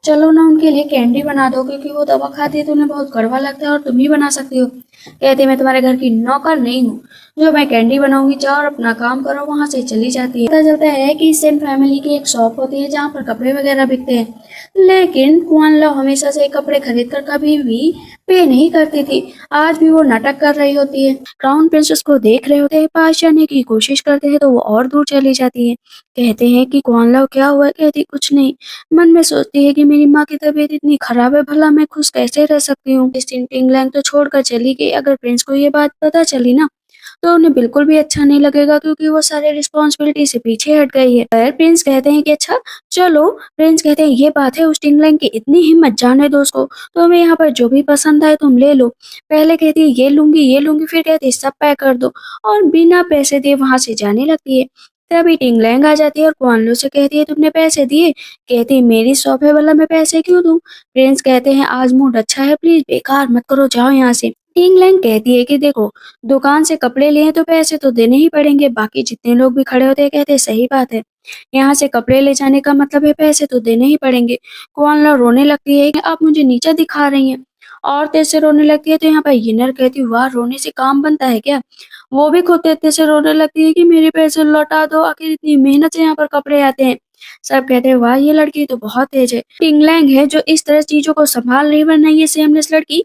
चलो ना उनके लिए कैंडी बना दो, क्योंकि वो दवा खाती है तो उन्हें बहुत कड़वा लगता है और तुम ही बना सकती हो। कहती मैं तुम्हारे घर की नौकर नहीं हूँ जो मैं कैंडी बनाऊंगी, जाओ और अपना काम करो। वहां से चली जाती है। पता चलता है कि सेन फैमिली की एक शॉप होती है जहाँ पर कपड़े वगैरह बिकते हैं, लेकिन कुआन लो हमेशा से कपड़े खरीद कर कभी भी पे नहीं करती थी। आज भी वो नाटक कर रही होती है। क्राउन प्रिंसेस को देख रहे होते हैं, पास जाने की कोशिश करते हैं तो वो और दूर चली जाती है। कहते हैं कि कौन लो क्या हुआ? कहती कुछ नहीं। मन में सोचती है कि मेरी माँ की तबीयत इतनी खराब है, भला मैं खुश कैसे रह सकती हूँ? टिंगलैंग तो छोड़कर चली गई। अगर प्रिंस को ये बात पता चली ना तो उन्हें बिल्कुल भी अच्छा नहीं लगेगा, क्योंकि वो सारे रिस्पॉन्सिबिलिटी से पीछे हट गई है। पर प्रिंस कहते हैं कि अच्छा चलो। प्रिंस कहते हैं ये बात है, उस टिंगलैंग की इतनी हिम्मत, जाने दो उसको, तुम्हें यहाँ पर जो भी पसंद आए तुम ले लो। पहले कहती है ये लूंगी, फिर कहती है सब पैक कर दो, और बिना पैसे दिए वहां से जाने लगती है। तभी टिंगलैंग आ जाती है और कुआनलो से कहती है तुमने पैसे दिए? कहती है मेरी शॉप है, भला मैं पैसे क्यों दूं? प्रिंस कहते हैं आज मूड अच्छा है, प्लीज बेकार मत करो, जाओ यहाँ से। टिंगलैंग कहती है कि देखो, दुकान से कपड़े लिए तो पैसे तो देने ही पड़ेंगे। बाकी जितने लोग भी खड़े होते हैं कहते हैं सही बात है, यहाँ से कपड़े ले जाने का मतलब है पैसे तो देने ही पड़ेंगे। कुआनलो रोने लगती है कि आप मुझे नीचा दिखा रही हैं, और तेज से रोने लगती है। तो यहाँ पर यिनर कहती है वाह, रोने से काम बनता है क्या? वो भी खुद तेज से रोने लगती है कि मेरे पैसे लौटा दो, आखिर इतनी मेहनत से यहाँ पर कपड़े आते हैं। सब कहते हैं वाह, ये लड़की तो बहुत तेज है। टिंगलैंग है जो इस तरह चीजों को संभाल रही, वरना ये सेमलेस लड़की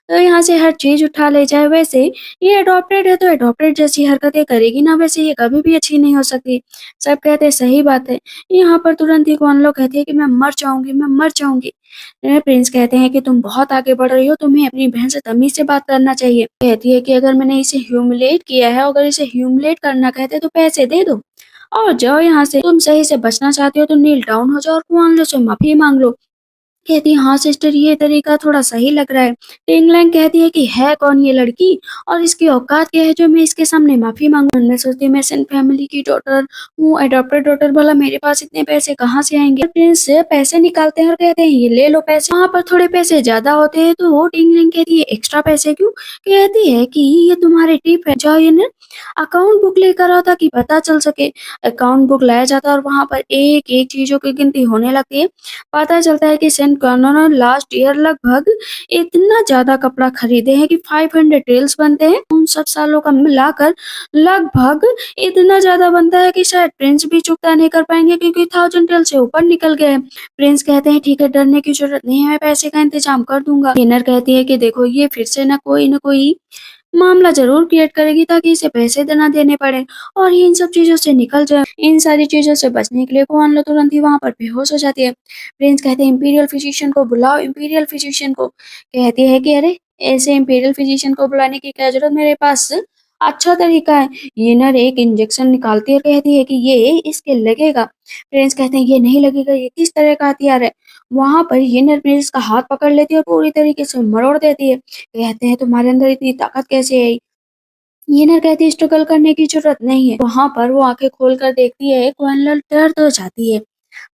तो यहाँ से हर चीज उठा ले जाए। वैसे ये अडॉप्टेड है तो अडॉप्टेड जैसी हरकतें करेगी ना, वैसे ये कभी भी अच्छी नहीं हो सकती। सब कहते हैं सही बात है। यहाँ पर तुरंत ही कौन लोग कहती है कि मैं मर जाऊंगी, मैं मर जाऊंगी। प्रिंस कहते हैं कि तुम बहुत आगे बढ़ रही हो, तुम्हें अपनी बहन से तमीज से बात करना चाहिए। कहती है कि अगर मैंने इसे ह्यूमिलेट किया है, अगर इसे ह्यूमिलेट करना कहते तो पैसे दे दो और जाओ यहाँ से। तुम सही से बचना चाहती हो तो नील डाउन हो जाओ और कुआन लो से माफी मांग लो। कहती है हाँ सिस्टर, ये तरीका थोड़ा सही लग रहा है। टिंगलैंग कहती है कि है कौन ये लड़की और इसकी औकात क्या है जो मैं इसके सामने माफी मांगू? मैं सोचती हूँ मैं सेन फैमिली की डॉटर हूँ, अडॉप्टेड डॉटर, भला मेरे पास इतने पैसे कहाँ से आएंगे? प्रिंस से पैसे निकालते हैं और कहते हैं ये ले लो पैसे। वहाँ पर थोड़े पैसे ज्यादा होते हैं तो वो टिंगलैंग कहती है एक्स्ट्रा पैसे क्यों? कहती है कि ये तुम्हारे टिप है, जाओ ये ना अकाउंट बुक लेकर आओ ताकि पता चल सके। अकाउंट बुक लाया जाता है और वहाँ पर एक एक चीजों की गिनती होने लगती है। पता चलता है कि सेंट कॉर्नर ने लास्ट ईयर लगभग इतना ज्यादा कपड़ा खरीदे हैं कि 500 टेल्स बनते हैं। उन सब सालों का मिलाकर लगभग इतना ज्यादा बनता है कि शायद प्रिंस भी चुकता नहीं कर पाएंगे, क्योंकि 1000 टेल से ऊपर निकल गए हैं। प्रिंस कहते हैं ठीक है, डरने की जरूरत नहीं है, मैं पैसे का इंतजाम कर दूंगा। डिनर कहती है कि देखो, ये फिर से ना कोई मामला जरूर क्रिएट करेगी ताकि इसे पैसे देना देने पड़े और ये इन सब चीजों से निकल जाए। इन सारी चीजों से बचने के लिए कुआनलो तुरंत ही वहां पर बेहोश हो जाती है। प्रिंस कहते हैं इंपीरियल फिजिशियन को बुलाओ, इंपीरियल फिजिशियन को। कहती है कि अरे, ऐसे इंपीरियल फिजिशियन को बुलाने की क्या जरूरत, मेरे पास अच्छा तरीका है। ये ना एक इंजेक्शन निकालती है, कहती है कि ये इसके लगेगा। प्रिंस कहते हैं ये नहीं लगेगा, ये किस तरह का हथियार है? वहां पर ये नर प्रिंस का हाथ पकड़ लेती है और पूरी तरीके से मरोड़ देती है। कहते हैं तुम्हारे अंदर इतनी ताकत कैसे आई? ये नर कहती है स्ट्रगल करने की जरूरत नहीं है। वहां पर वो आंखें खोल कर देखती है, क्वानल दर्द हो जाती है,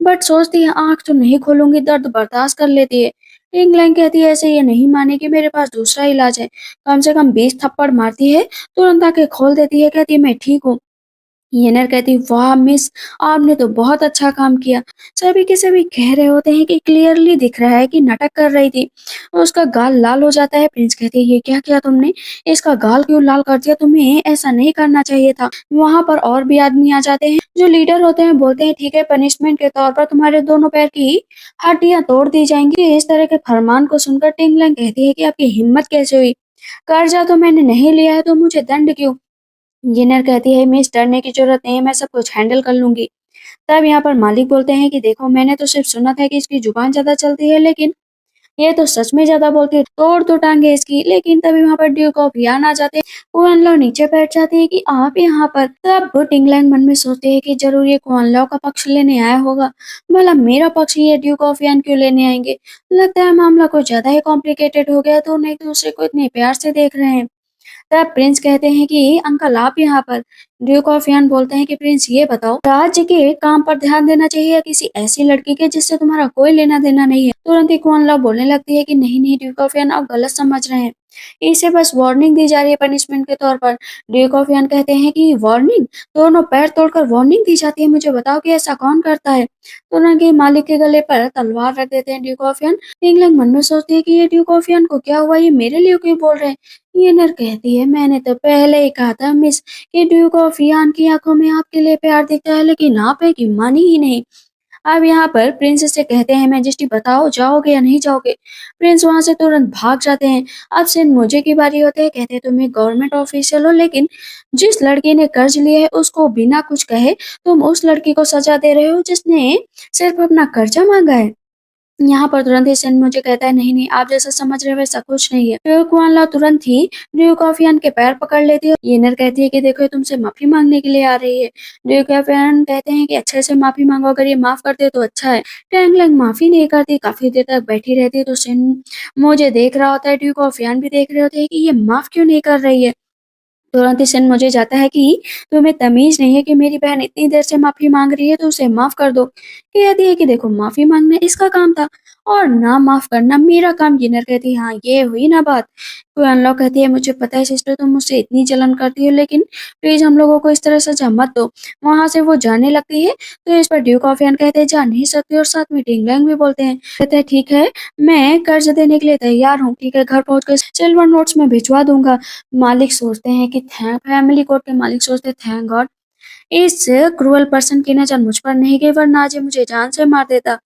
बट सोचती है आंख तो नहीं खोलूंगी, दर्द बर्दाश्त कर लेती है। इंग्लैंड कहती है ऐसे ये नहीं मानेगी, मेरे पास दूसरा इलाज है। कम से कम 20 थप्पड़ मारती है, तुरंत आके खोल देती है, कहती है मैं ठीक हूँ। येनर कहती वाह मिस, आपने तो बहुत अच्छा काम किया। सभी के सभी कह रहे होते हैं कि क्लियरली दिख रहा है कि नाटक कर रही थी। उसका गाल लाल हो जाता है। प्रिंस कहते हैं ये क्या किया तुमने, इसका गाल क्यों लाल कर दिया, तुम्हें ऐसा नहीं करना चाहिए था। वहां पर और भी आदमी आ जाते हैं जो लीडर होते हैं, बोलते हैं ठीक है पनिशमेंट के तौर पर तुम्हारे दोनों पैर की हड्डियां तोड़ दी जाएंगी। इस तरह के फरमान को सुनकर टिंगलैंग कहती है कि आपकी हिम्मत कैसे हुई, कर्जा तो मैंने नहीं लिया है तो मुझे दंड क्यों। इंजीनियर कहती है मिस डरने की जरूरत नहीं है, मैं सब कुछ हैंडल कर लूंगी। तब यहाँ पर मालिक बोलते हैं कि देखो मैंने तो सिर्फ सुना था कि इसकी जुबान ज्यादा चलती है, लेकिन ये तो सच में ज्यादा बोलती है, तोड़ तो टांगे इसकी। लेकिन तभी वहाँ पर ड्यूक ऑफ यान आ जाते हैं। कुआन लॉ नीचे बैठ जाते हैं कि आप यहाँ पर। तब टिंगलैंग मन में सोचते हैं कि जरूर ये कुआन लॉ का पक्ष लेने आया होगा, भला मेरा पक्ष ये ड्यूक ऑफ यान क्यों लेने आएंगे। लगता है मामला कुछ ज्यादा ही कॉम्प्लिकेटेड हो गया, तो एक दूसरे को इतने प्यार से देख रहे हैं। तब प्रिंस कहते हैं कि अंकल आप यहाँ पर। ड्यूक ऑफ यान बोलते हैं कि प्रिंस ये बताओ, राज्य के काम पर ध्यान देना चाहिए या किसी ऐसी लड़की के जिससे तुम्हारा कोई लेना देना नहीं है। तुरंत ही कुआन लॉ बोलने लगती है कि नहीं नहीं ड्यूक ऑफ यान आप गलत समझ रहे हैं, इसे बस वार्निंग दी जा रही है पनिशमेंट के तौर पर। ड्यूक ऑफ यान कहते हैं कि वार्निंग, दोनों पैर तोड़कर वार्निंग दी जाती है, मुझे बताओ कि ऐसा कौन करता है। तुरंत ही मालिक के गले पर तलवार रख देते हैं ड्यूक ऑफ यान। इंग्लैंड मन में सोचती है कि ये ड्यूक ऑफ यान को क्या हुआ, ये मेरे लिए क्यों बोल रहे हैं। ये नर कहती है मैंने तो पहले ही कहा था मिस कि ड्यूक ऑफ यान की आंखों में आपके लिए प्यार दिखता है, लेकिन आप है कि मानी ही नहीं। अब यहाँ पर प्रिंस से कहते हैं मैजेस्टी बताओ जाओगे या नहीं जाओगे। प्रिंस वहां से तुरंत भाग जाते हैं। अब सिर्फ मुझे की बारी होती है। कहते हैं तुम एक गवर्नमेंट ऑफिशियल हो, लेकिन जिस लड़की ने कर्ज लिया है उसको बिना कुछ कहे तुम उस लड़की को सजा दे रहे हो जिसने सिर्फ अपना कर्जा मांगा है। यहाँ पर तुरंत ही सेन मुझे कहता है नहीं नहीं आप जैसा समझ रहे हो वैसा कुछ नहीं है। ड्यूक वान ला तुरंत ही ड्यूक ऑफ यान के पैर पकड़ लेती है। येनर कहती है कि देखो ये तुमसे माफी मांगने के लिए आ रही है। ड्यूक ऑफ यान कहते हैं कि अच्छे से माफी मांगो, अगर ये माफ करते हो तो अच्छा है। टैंगलैंग माफी नहीं करती, काफी देर तक बैठी रहती है। तो सेन मुझे देख रहा होता है, ड्यूक ऑफ यान भी देख रहे होते हैं कि ये माफ क्यों नहीं कर रही है। तुरंत ही सन मुझे जाता है कि तुम्हें तमीज नहीं है कि मेरी बहन इतनी देर से माफी मांग रही है तो उसे माफ कर दो। कहती है कि देखो माफी मांगना इसका काम था और ना माफ करना मेरा काम। जिनर कहती है हाँ ये हुई ना बात। कोई अनलॉक कहती है मुझे पता है सिस्टर तुम मुझसे इतनी जलन करती हो, लेकिन प्लीज हम लोगों को इस तरह सजा मत दो। वहां से वो जाने लगती है तो इस पर ड्यूक ऑफ यान कहते हैं जा नहीं सकते, और साथ में टिंगलैंग भी बोलते हैं। कहते हैं ठीक है मैं कर्ज देने के लिए तैयार हूँ, ठीक है घर पहुंच कर सिल्वर नोट्स में भिजवा दूंगा। मालिक सोचते हैं कि थैंक फैमिली कोर्ट के मालिक सोचते हैं थैंक गॉड इस क्रूअल पर्सन की नजर मुझ पर नहीं गई, वरना आज ये मुझे जान से मार देता।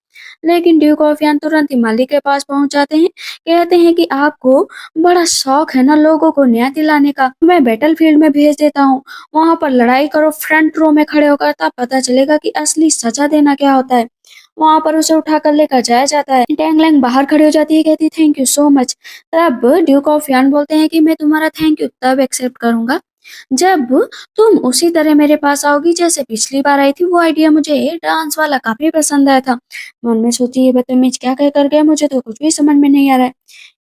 लेकिन ड्यूक ऑफ यान तुरंत ही मालिक के पास पहुंच जाते हैं। कहते हैं कि आपको बड़ा शौक है ना लोगों को न्याय दिलाने का, मैं बैटल फील्ड में भेज देता हूँ, वहां पर लड़ाई करो फ्रंट रो में खड़े होकर, तब पता चलेगा कि असली सजा देना क्या होता है। वहां पर उसे उठाकर लेकर जाया जाता है। टैंगलैंग बाहर खड़ी हो जाती है, कहती थैंक यू सो मच। तब ड्यूक ऑफ यान बोलते हैं कि मैं तुम्हारा थैंक यू तब एक्सेप्ट करूंगा जब तुम उसी तरह मेरे पास आओगी जैसे पिछली बार आई थी। वो आइडिया मुझे डांस वाला काफी पसंद आया था। मन में सोची ये बदतमीज क्या कह कर गया, मुझे तो कुछ भी समझ में नहीं आ रहा है।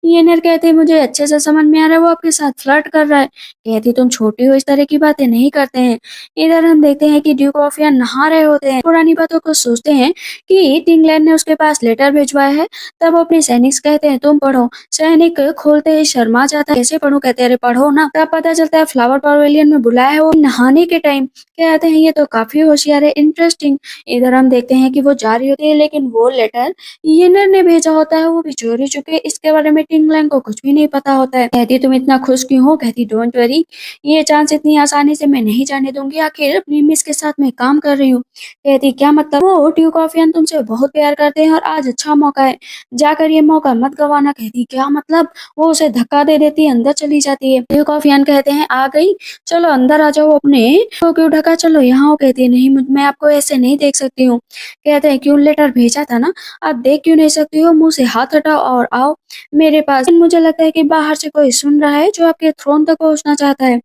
ये नर कहते मुझे अच्छे से समझ में आ रहा है वो आपके साथ फ्लर्ट कर रहा है। कहती तुम छोटी हो इस तरह की बातें नहीं करते हैं। इधर हम देखते हैं कि ड्यूक ऑफ यान नहा रहे होते हैं, पुरानी बातों को सोचते हैं कि टिंगलैंड ने उसके पास लेटर भिजवाया है। तब वो अपने सैनिक से कहते हैं तुम पढ़ो। सैनिक खोलते ही शर्मा जाता है, कैसे पढ़ूं, कहते अरे पढ़ो ना। तब पता चलता है फ्लावर पवेलियन में बुलाया है वो नहाने के टाइम। कहते हैं ये तो काफी होशियार है, इंटरेस्टिंग। इधर हम देखते हैं कि वो जा रही होती है, लेकिन वो लेटर येनर ने भेजा होता है, वो भी चोरी चुके। इसके बारे में टिंगलैंग को कुछ भी नहीं पता होता है। कहती तुम इतना खुश क्यों हो, कहती डोंट वरी, ये चांस इतनी आसानी से मैं नहीं जाने दूंगी, आखिर अपनी मिस के साथ मैं काम कर रही हूँ। कहती क्या मतलब, वो ड्यूक ऑफ यान तुमसे बहुत प्यार करते हैं और आज अच्छा मौका है, जाकर ये मौका मत गवाना। कहती क्या मतलब, वो उसे धक्का दे देती है, अंदर चली जाती है। ड्यूक ऑफ यान कहते हैं आ गई, चलो अंदर आ जाओ, अपने को क्यों ढका, चलो यहाँ हो। कहती है नहीं मैं आपको ऐसे नहीं देख सकती हूँ। कहते हैं क्यों, लेटर भेजा था ना, आप देख क्यों नहीं सकती हो, मुंह से हाथ हटाओ और आओ मेरे पास। मुझे लगता है कि बाहर से कोई सुन रहा है जो आपके थ्रोन तक पहुंचना चाहता है।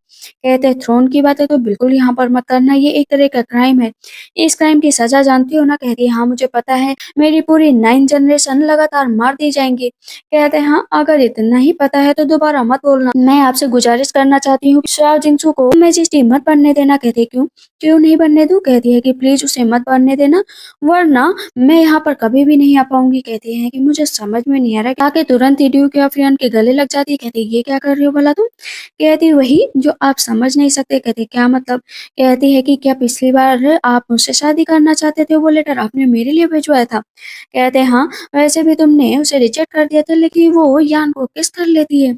कहते हैं थ्रोन की बात है तो बिल्कुल यहाँ पर मत करना, ये एक तरह का क्राइम है। इस क्राइम की सजा जानती हो ना? कहती है हाँ मुझे पता है, मेरी पूरी 9 जनरेशन लगातार मार दी जाएंगी। कहते हैं हाँ अगर इतना ही पता है तो दोबारा मत बोलना। मैं आपसे गुजारिश करना चाहती हूँ शाओ जिंगसू को मैजिस्ट्री मत बनने देना। कहती है क्यों? क्यों नहीं बनने दूं? कहती है कि प्लीज उसे मत बनने देना, वरना मैं यहाँ पर कभी भी नहीं आ पाऊंगी। कहती है कि मुझे समझ में नहीं आ रहा। आके तुरंत ही ड्यूक ऑफियन के गले लग जाती है। कहती है ये क्या कर रही हो भला तुम? कहती वही जो आप समझ नहीं सकते। कहते क्या मतलब? कहती है कि क्या पिछली बार आप मुझसे शादी करना चाहते थे, वो लेटर आपने मेरे लिए भिजवाया था? कहते हाँ वैसे भी तुमने उसे रिजेक्ट कर दिया था, लेकिन वो यान को किस कर लेती है।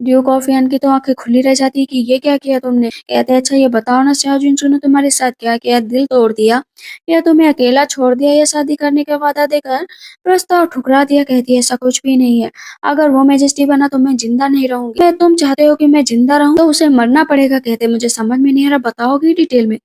ड्यूक ऑफ यान की तो आंखें खुली रह जाती है कि ये क्या किया तुमने। कहते अच्छा ये बताओ ना शाओ जिनसू ने तुम्हारे साथ क्या किया, दिल तोड़ दिया या तुम्हें अकेला छोड़ दिया या शादी करने का वादा देकर प्रस्ताव ठुकरा दिया। कहती है ऐसा कुछ भी नहीं है, अगर वो मैजेस्टी बना तो मैं जिंदा नहीं रहूंगी। मैं तुम चाहते हो कि मैं जिंदा रहूं तो उसे मरना पड़ेगा। कहते मुझे समझ में नहीं आ रहा, बताओगी डिटेल में?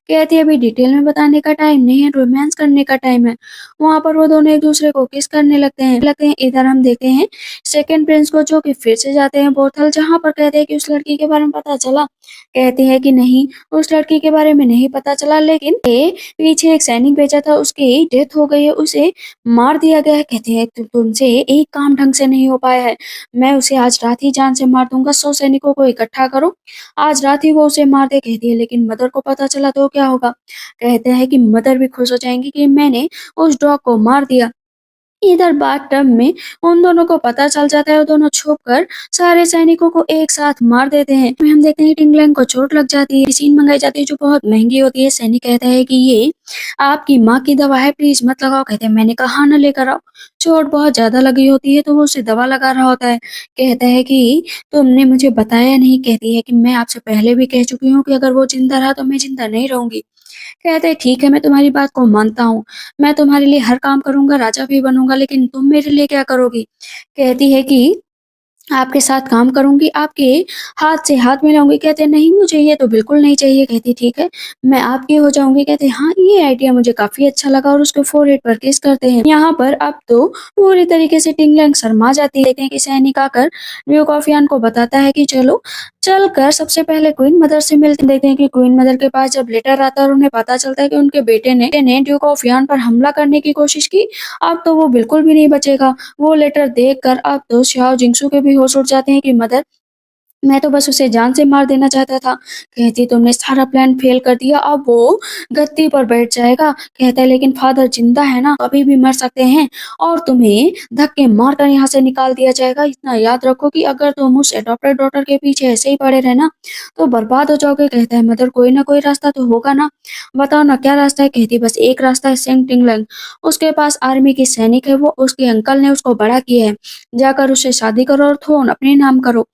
कहती है अभी डिटेल में बताने का टाइम नहीं है, रोमांस करने का टाइम है। वहां पर वो दोनों एक दूसरे को किस करने लगते हैं। इधर हम देखते हैं सेकंड प्रिंस को जो कि फिर से जाते हैं बोथल, जहां पर कहते हैं कि उस लड़की के बारे में पता चला। कहती है कि नहीं उस लड़की के बारे में नहीं पता चला, लेकिन ये पीछे एक सैनिक भेजा था, उसकी डेथ हो गई है, उसे मार दिया गया है। कहते हैं तुमसे एक काम ढंग से नहीं हो पाया है, मैं उसे आज रात ही जान से मार दूंगा। 100 सैनिकों को इकट्ठा करो, आज रात ही वो उसे मार दे। कहती है लेकिन मदर को पता चला तो क्या होगा? कहते हैं कि मदर भी खुश हो जाएंगी कि मैंने उस डॉग को मार दिया। इधर बाथटब में उन दोनों को पता चल जाता है और दोनों छुपकर सारे सैनिकों को एक साथ मार देते हैं। फिर हम देखते हैं कि टिंगलैंग को चोट लग जाती है, मशीन मंगाई जाती है जो बहुत महंगी होती है। सैनिक कहता है कि ये आपकी माँ की दवा है, प्लीज मत लगाओ। कहते हैं मैंने कहा ना लेकर आओ। चोट बहुत ज्यादा लगी होती है तो वो उसे दवा लगा रहा होता है। कहता है कि तुमने मुझे बताया नहीं। कहती है कि मैं आपसे पहले भी कह चुकी हूँ कि अगर वो जिंदा रहा तो मैं जिंदा नहीं रहूंगी। कहते हैं ठीक है मैं तुम्हारी बात को मानता हूँ, मैं तुम्हारे लिए हर काम करूंगा, राजा भी बनूंगा, लेकिन तुम मेरे लिए क्या करोगी? कहती है कि आपके साथ काम करूंगी, आपके हाथ से हाथ मिलाऊंगी। कहते नहीं मुझे ये तो बिल्कुल नहीं चाहिए। कहती ठीक है मैं आपकी हो जाऊंगी। कहते हाँ ये आइडिया मुझे काफी अच्छा लगा और उसके फोrehead पर किस करते हैं। यहाँ पर अब तो पूरी तरीके से टिंगलैंग शर्मा जाती है। देखते हैं कि सैनिक आकर ड्यूक ऑफ यान को बताता है कि चलो चल कर सबसे पहले क्वीन मदर से मिलते हैं। देखते हैं कि क्वीन मदर के पास जब लेटर आता है और उन्हें पता चलता है कि उनके बेटे ने ड्यूक ऑफ यान पर हमला करने की कोशिश की, अब तो वो बिल्कुल भी नहीं बचेगा। वो लेटर देखकर अब तो शाओ जिंगसू के भी होश उड़ जाते हैं कि मदर मैं तो बस उसे जान से मार देना चाहता था। कहती तुमने सारा प्लान फेल कर दिया, अब वो गद्दी पर बैठ जाएगा। कहता है लेकिन फादर जिंदा है ना, कभी भी मर सकते हैं और तुम्हें धक्के मारकर यहाँ से निकाल दिया जाएगा। इतना याद रखो कि अगर तुम उस अडॉप्टेड डॉटर के पीछे ऐसे ही पड़े रहना तो बर्बाद हो जाओगे। कहता है मदर कोई ना कोई रास्ता तो होगा ना, बताओ ना क्या रास्ता है। कहती बस एक रास्ता है, सेंग टिंगलंग उसके पास आर्मी की सैनिक है, वो उसके अंकल ने उसको बड़ा किया है, जाकर उससे शादी करो और थ्रोन अपने नाम करो।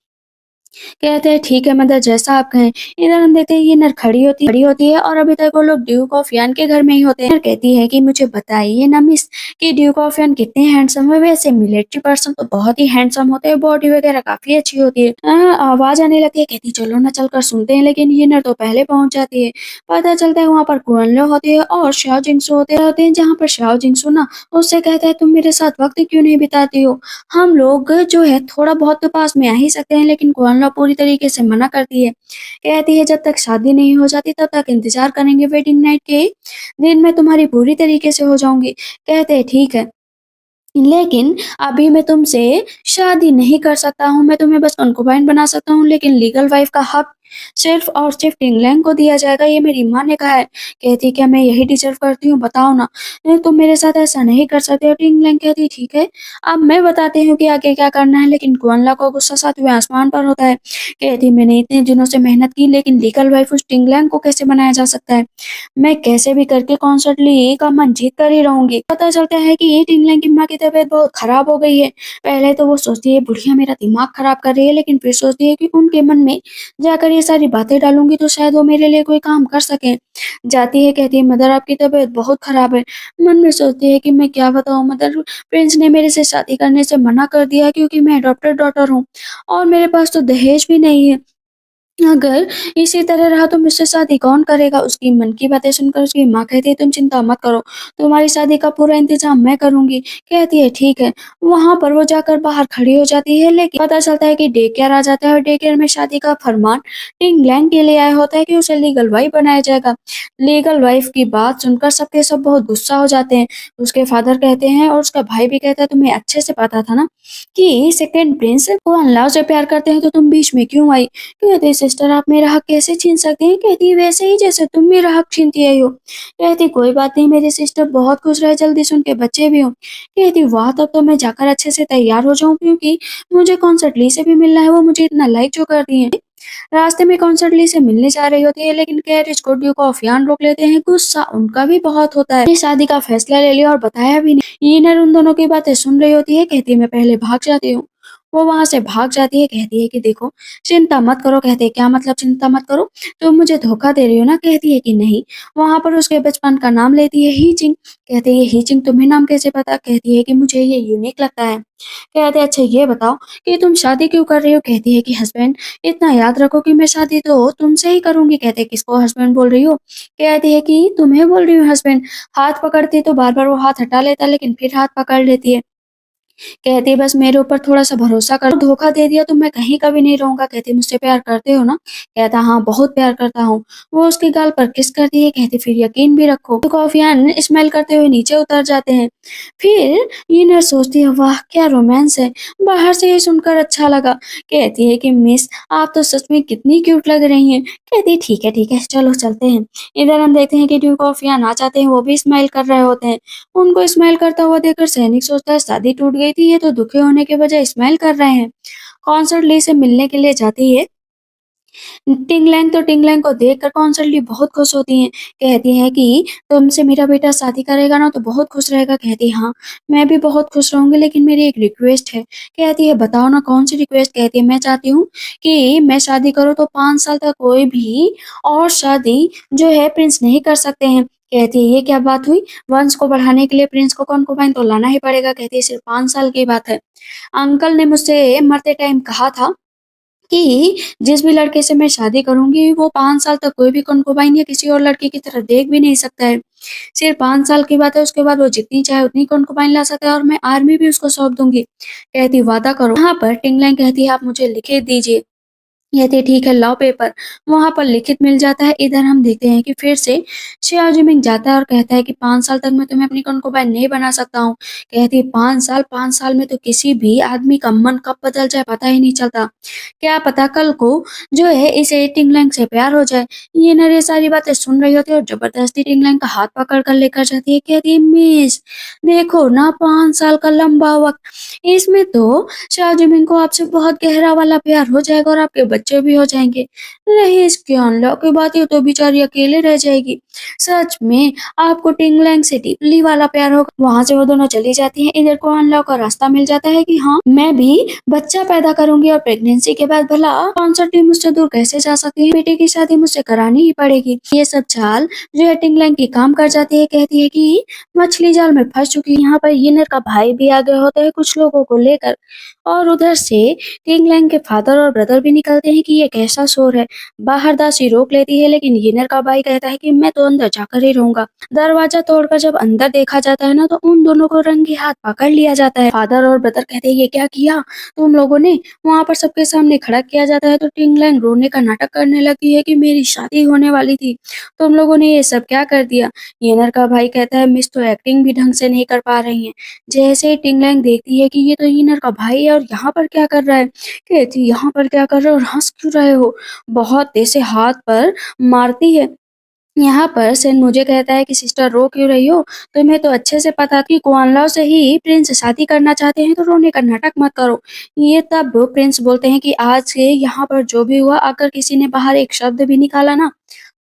कहते हैं ठीक है मदर जैसा आप कहें। इधर हम देखते हैं ये नर खड़ी होती है और अभी तक वो लोग ड्यूक ऑफ यान के घर में ही होते हैं। नर कहती है कि मुझे बताइए ना मिस कि ड्यूक ऑफ यान कितने हैंडसम है। वैसे मिलिट्री पर्सन तो बहुत ही हैंडसम होते हैं, बॉडी वगैरह काफी अच्छी होती है। आवाज आने लगती है। कहती चलो ना चलकर सुनते हैं, लेकिन ये नर तो पहले पहुंच जाती है। पता चलता है वहां पर कुआनलो होती है और शाओ जिंगसू होते हैं, जहाँ पर शाओ जिंगसू ना उससे कहता है तुम मेरे साथ वक्त क्यों नहीं बिताती हो, हम लोग जो है थोड़ा बहुत तो पास में आ ही सकते हैं। लेकिन कुआनलो पूरी तरीके से मना करती है। कहती है जब तक शादी नहीं हो जाती तब तक इंतजार करेंगे, वेडिंग नाइट के दिन मैं तुम्हारी पूरी तरीके से हो जाऊंगी। कहते हैं ठीक है लेकिन अभी मैं तुमसे शादी नहीं कर सकता हूँ, मैं तुम्हें बस कंकुबाइन बना सकता हूँ, लेकिन लीगल वाइफ का हक सिर्फ और सिर्फ टिंगलैंग को दिया जाएगा, ये मेरी माँ ने कहा है। कहती क्या मैं यही डिजर्व करती हूँ, बताओ ना, तुम मेरे साथ ऐसा नहीं कर सकते हो। टिंगलैंग कहती ठीक है अब मैं बताती हूँ कि आगे क्या करना है। लेकिन कुआनला को गुस्सा सातवें आसमान पर होता है। कहती मैंने इतने दिनों से मेहनत की, लेकिन लीगल वाइफ उस टिंगलैंग को कैसे बनाया जा सकता है, मैं कैसे भी करके कॉन्सर्टली का मन जीत कर ही रहूंगी। पता चलता है कि ये टिंगलैंग की माँ की तबीयत बहुत खराब हो गई है। पहले तो वो सोचती है बुढ़िया मेरा दिमाग खराब कर रही है, लेकिन फिर सोचती है कि उनके मन में जाकर ये सारी बातें डालूंगी तो शायद वो मेरे लिए कोई काम कर सके। जाती है कहती है मदर आपकी तबीयत बहुत खराब है। मन में सोचती है कि मैं क्या बताऊं मदर, प्रिंस ने मेरे से शादी करने से मना कर दिया क्योंकि मैं अडॉप्टेड डॉटर हूँ और मेरे पास तो दहेज भी नहीं है। अगर इसी तरह रहा तो मुझसे शादी कौन करेगा? उसकी मन की बातें सुनकर उसकी माँ कहती है तुम चिंता मत करो, तुम्हारी शादी का पूरा इंतजाम मैं करूँगी। कहती है ठीक है। वहाँ पर वो जाकर बाहर खड़ी हो जाती है, लेकिन पता चलता है कि डे केयर आ जाता है और डे केयर में शादी का फरमान टिंग-लैंग के लिए आया होता है कि उसे लीगल वाइफ बनाया जाएगा। लीगल वाइफ की बात सुनकर सबके सब बहुत गुस्सा हो जाते हैं। उसके फादर कहते हैं और उसका भाई भी कहता है तुम्हें अच्छे से पता था ना कि सेकंड प्रिंस को अनलव से प्यार करते हैं तो तुम बीच में क्यों आई? कहती सिस्टर आप मेरा हक कैसे छीन सकती हैं? कहती वैसे ही जैसे तुम मेरा हक छीनती आई हो। कहती कोई बात नहीं मेरी सिस्टर बहुत खुश रहे जल्दी से उनके बच्चे भी हों। कहती वाह तब तो मैं जाकर अच्छे से तैयार हो जाऊं क्योंकि मुझे कॉन्सर्ट ली से भी मिलना है, वो मुझे इतना लाइक जो करती हैं। रास्ते में कॉन्सर्ट ली से मिलने जा रही होती है, लेकिन कैरिज को ड्यूक ऑफ यार्न रोक लेते हैं। गुस्सा उनका भी बहुत होता है। शादी का फैसला ले लिया और बताया भी नहीं। ईनर उन दोनों की बातें सुन रही होती है, कहती है मैं पहले भाग जाती हूँ। वो वहां से भाग जाती है, कहती है कि देखो चिंता मत करो। कहते हैं क्या मतलब चिंता मत करो, तुम मुझे धोखा दे रही हो ना? कहती है कि नहीं। वहां पर उसके बचपन का नाम लेती है हीचिंग। कहते हैं हीचिंग तुम्हें नाम कैसे पता? कहती है कि मुझे ये यूनिक लगता है। कहते हैं अच्छा ये बताओ कि तुम शादी क्यों कर रही हो? कहती है कि हस्बैंड इतना याद रखो कि मैं शादी तो तुमसे ही करूंगी। कहते हैं किसको हस्बैंड बोल रही हो? कहती है कि तुम्हें बोल रही हूँ हस्बैंड। हाथ पकड़ती तो बार बार वो हाथ हटा लेता, लेकिन फिर हाथ पकड़ लेती है। कहती है बस मेरे ऊपर थोड़ा-सा भरोसा करो, धोखा दे दिया तो मैं कहीं का भी नहीं रहूँगा। कहती है मुझसे प्यार करते हो ना? कहता हाँ, बहुत प्यार करता हूँ। वो उसके गाल पर किस करती है, कहती फिर यकीन भी रखो। तो कॉफियान स्माइल करते हुए नीचे उतर जाते हैं। फिर ये सोचती है वाह क्या रोमांस है, बाहर से ये सुनकर अच्छा लगा। कहती है कि मिस आप तो सच में कितनी क्यूट लग रही हैं। कहती है ठीक है चलो चलते हैं। इधर हम देखते हैं कि ड्यूक कॉफियान आ जाते हैं, वो भी स्माइल कर रहे होते हैं। उनको स्माइल करता हुआ देखकर सैनिक सोचता है शादी टूट गई थी, ये तो दुखी होने के बजाय स्माइल कर रहे हैं। कॉन्सर्ट ली से मिलने के लिए जाती है टिंगलैंग, तो टिंगलैंग को देखकर कॉन्सर्टली बहुत खुश होती हैं। कहती हैं कि तुमसे मेरा बेटा शादी करेगा ना तो बहुत खुश रहेगा। कहती हाँ, मैं भी बहुत खुश रहूँगी, लेकिन मेरी एक रिक्वेस्ट है। कहती है बताओ ना कौन सी रिक्वेस्ट? कहती है मैं चाहती हूँ कि मैं शादी करूँ तो 5 साल तक कोई भी और शादी जो है प्रिंस नहीं कर सकते हैं। कहती है ये क्या बात हुई? वंश को बढ़ाने के लिए प्रिंस को कॉन्कुबाइन तो लाना ही पड़ेगा। कहती है सिर्फ 5 साल की बात है। अंकल ने मुझसे मरते टाइम कहा था कि जिस भी लड़के से मैं शादी करूँगी वो 5 साल तक कोई भी कॉन्कुबाइन या किसी और लड़की की तरफ देख भी नहीं सकता है। सिर्फ 5 साल की बात है, उसके बाद वो जितनी चाहे उतनी कॉन्कुबाइन ला सकता है और मैं आर्मी भी उसको सौंप दूँगी। कहती वादा करो। यहाँ पर टिंगलैंग कहती है आप मुझे लिखित दीजिए। कहती है ठीक है लाओ पेपर। वहाँ पर लिखित मिल जाता है। इधर हम देखते हैं कि फिर से शियाओ जिमिंग जाता है और कहता है कि 5 साल तक मैं तुम्हें अपनी कॉन्कुबाइन नहीं बना सकता हूँ। कहती है 5 साल में तो किसी भी आदमी का मन कब बदल जाए पता ही नहीं चलता। क्या पता कल को जो है इसे टिंगलैंग से प्यार हो जाए। ये ना ये सारी बातें सुन रही होती है और जबरदस्ती टिंगलैंग का हाथ पकड़ कर लेकर जाती है। कहती है मिस देखो ना 5 साल का लंबा वक्त, इसमें तो शियाओ जिमिंग को आपसे बहुत गहरा वाला प्यार हो जाएगा और आपके बच्चे भी हो जाएंगे। नहीं इसके अनलॉक की बात है तो बेचारी अकेले रह जाएगी। सच में आपको टिंगलैंग से डीपली वाला प्यार होगा। वहां से वो दोनों चली जाती हैं। इधर को अनलॉक का रास्ता मिल जाता है कि हाँ मैं भी बच्चा पैदा करूंगी और प्रेगनेंसी के बाद भला कॉन्सर्ट टीम मुझसे दूर कैसे जा सकती है? बेटे की शादी मुझसे करानी ही पड़ेगी। ये सब चाल जो है टिंगलैंग की काम कर जाती है। कहती है कि मछली जाल में फंस चुकी है। यहाँ पर यिनर का भाई भी आ गया होता है कुछ लोगों को लेकर और उधर से टिंगलैंग के फादर और ब्रदर भी निकलते हैं कि ये कैसा शोर है। बाहर दासी रोक लेती है, लेकिन यिनर का भाई कहता है कि मैं तो अंदर जाकर ही रहूंगा। दरवाजा तोड़कर जब अंदर देखा जाता है ना तो उन दोनों को रंगे हाथ पकड़ लिया जाता है। फादर और ब्रदर कहते हैं ये क्या किया तुम लोगों ने? वहां पर सबके सामने खड़ा किया जाता है तो टिंगलैंग रोने का नाटक करने लगती है कि मेरी शादी होने वाली थी, तुम लोगों ने ये सब क्या कर दिया। येनर का भाई कहता है मिस तो एक्टिंग भी ढंग से नहीं कर पा रही हैं। जैसे ही टिंगलैंग देखती है कि ये तो येनर का भाई है और यहाँ पर क्या कर रहा है, कहती यहाँ पर क्या कर रहे हो और हंस क्यों रहे हो। बहुत तेज से हाथ पर मारती है। यहाँ पर सेन मुझे कहता है कि सिस्टर रो क्यों रही हो? तुम्हें तो अच्छे से पता कि कुआनलाओ से ही प्रिंस शादी करना चाहते हैं तो रोने का नाटक मत करो। ये तब प्रिंस बोलते हैं कि आज से यहाँ पर जो भी हुआ अगर किसी ने बाहर एक शब्द भी निकाला ना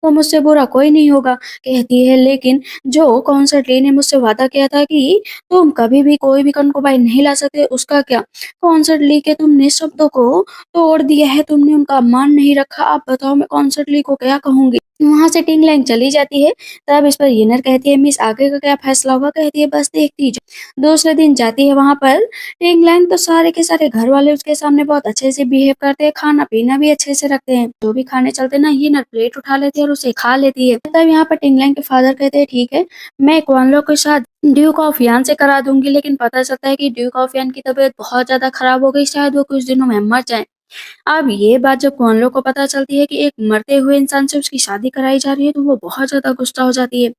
तो मुझसे बुरा कोई नहीं होगा। कहती है लेकिन जो कॉन्सर्ट ली ने मुझसे वादा किया था कि तुम कभी भी कोई भी कंकुबाइन नहीं ला सकते उसका क्या? कॉन्सर्ट ली के तुमने शब्दों को तोड़ दिया है, तुमने उनका मान नहीं रखा। आप बताओ मैं कॉन्सर्ट ली को क्या कहूंगी? वहाँ से टिंगलैंग चली जाती है। तब इस पर येनर कहती है, मिस आगे का क्या फैसला होगा? कहती है, बस देखती जाओ। दूसरे दिन जाती है वहाँ पर टिंगलैंग, तो सारे के सारे घर वाले उसके सामने बहुत अच्छे से बिहेव करते हैं, खाना पीना भी अच्छे से रखते हैं। जो भी खाने चलते हैं ना, येनर प्लेट उठा लेती है और उसे खा लेती है। तब यहाँ पर टिंगलैंग के फादर कहते हैं, ठीक है, मैं क्वान लो के साथ ड्यूक ऑफ यान से करा दूंगी। लेकिन पता चलता है कि ड्यूक ऑफ यान की तबीयत बहुत ज्यादा खराब हो गई, शायद वो कुछ दिनों में मर जाए। अब ये बात जब कुआनलो को पता चलती है कि एक मरते हुए इंसान से उसकी शादी कराई जा रही है, तो वो बहुत ज़्यादा गुस्सा हो जाती है।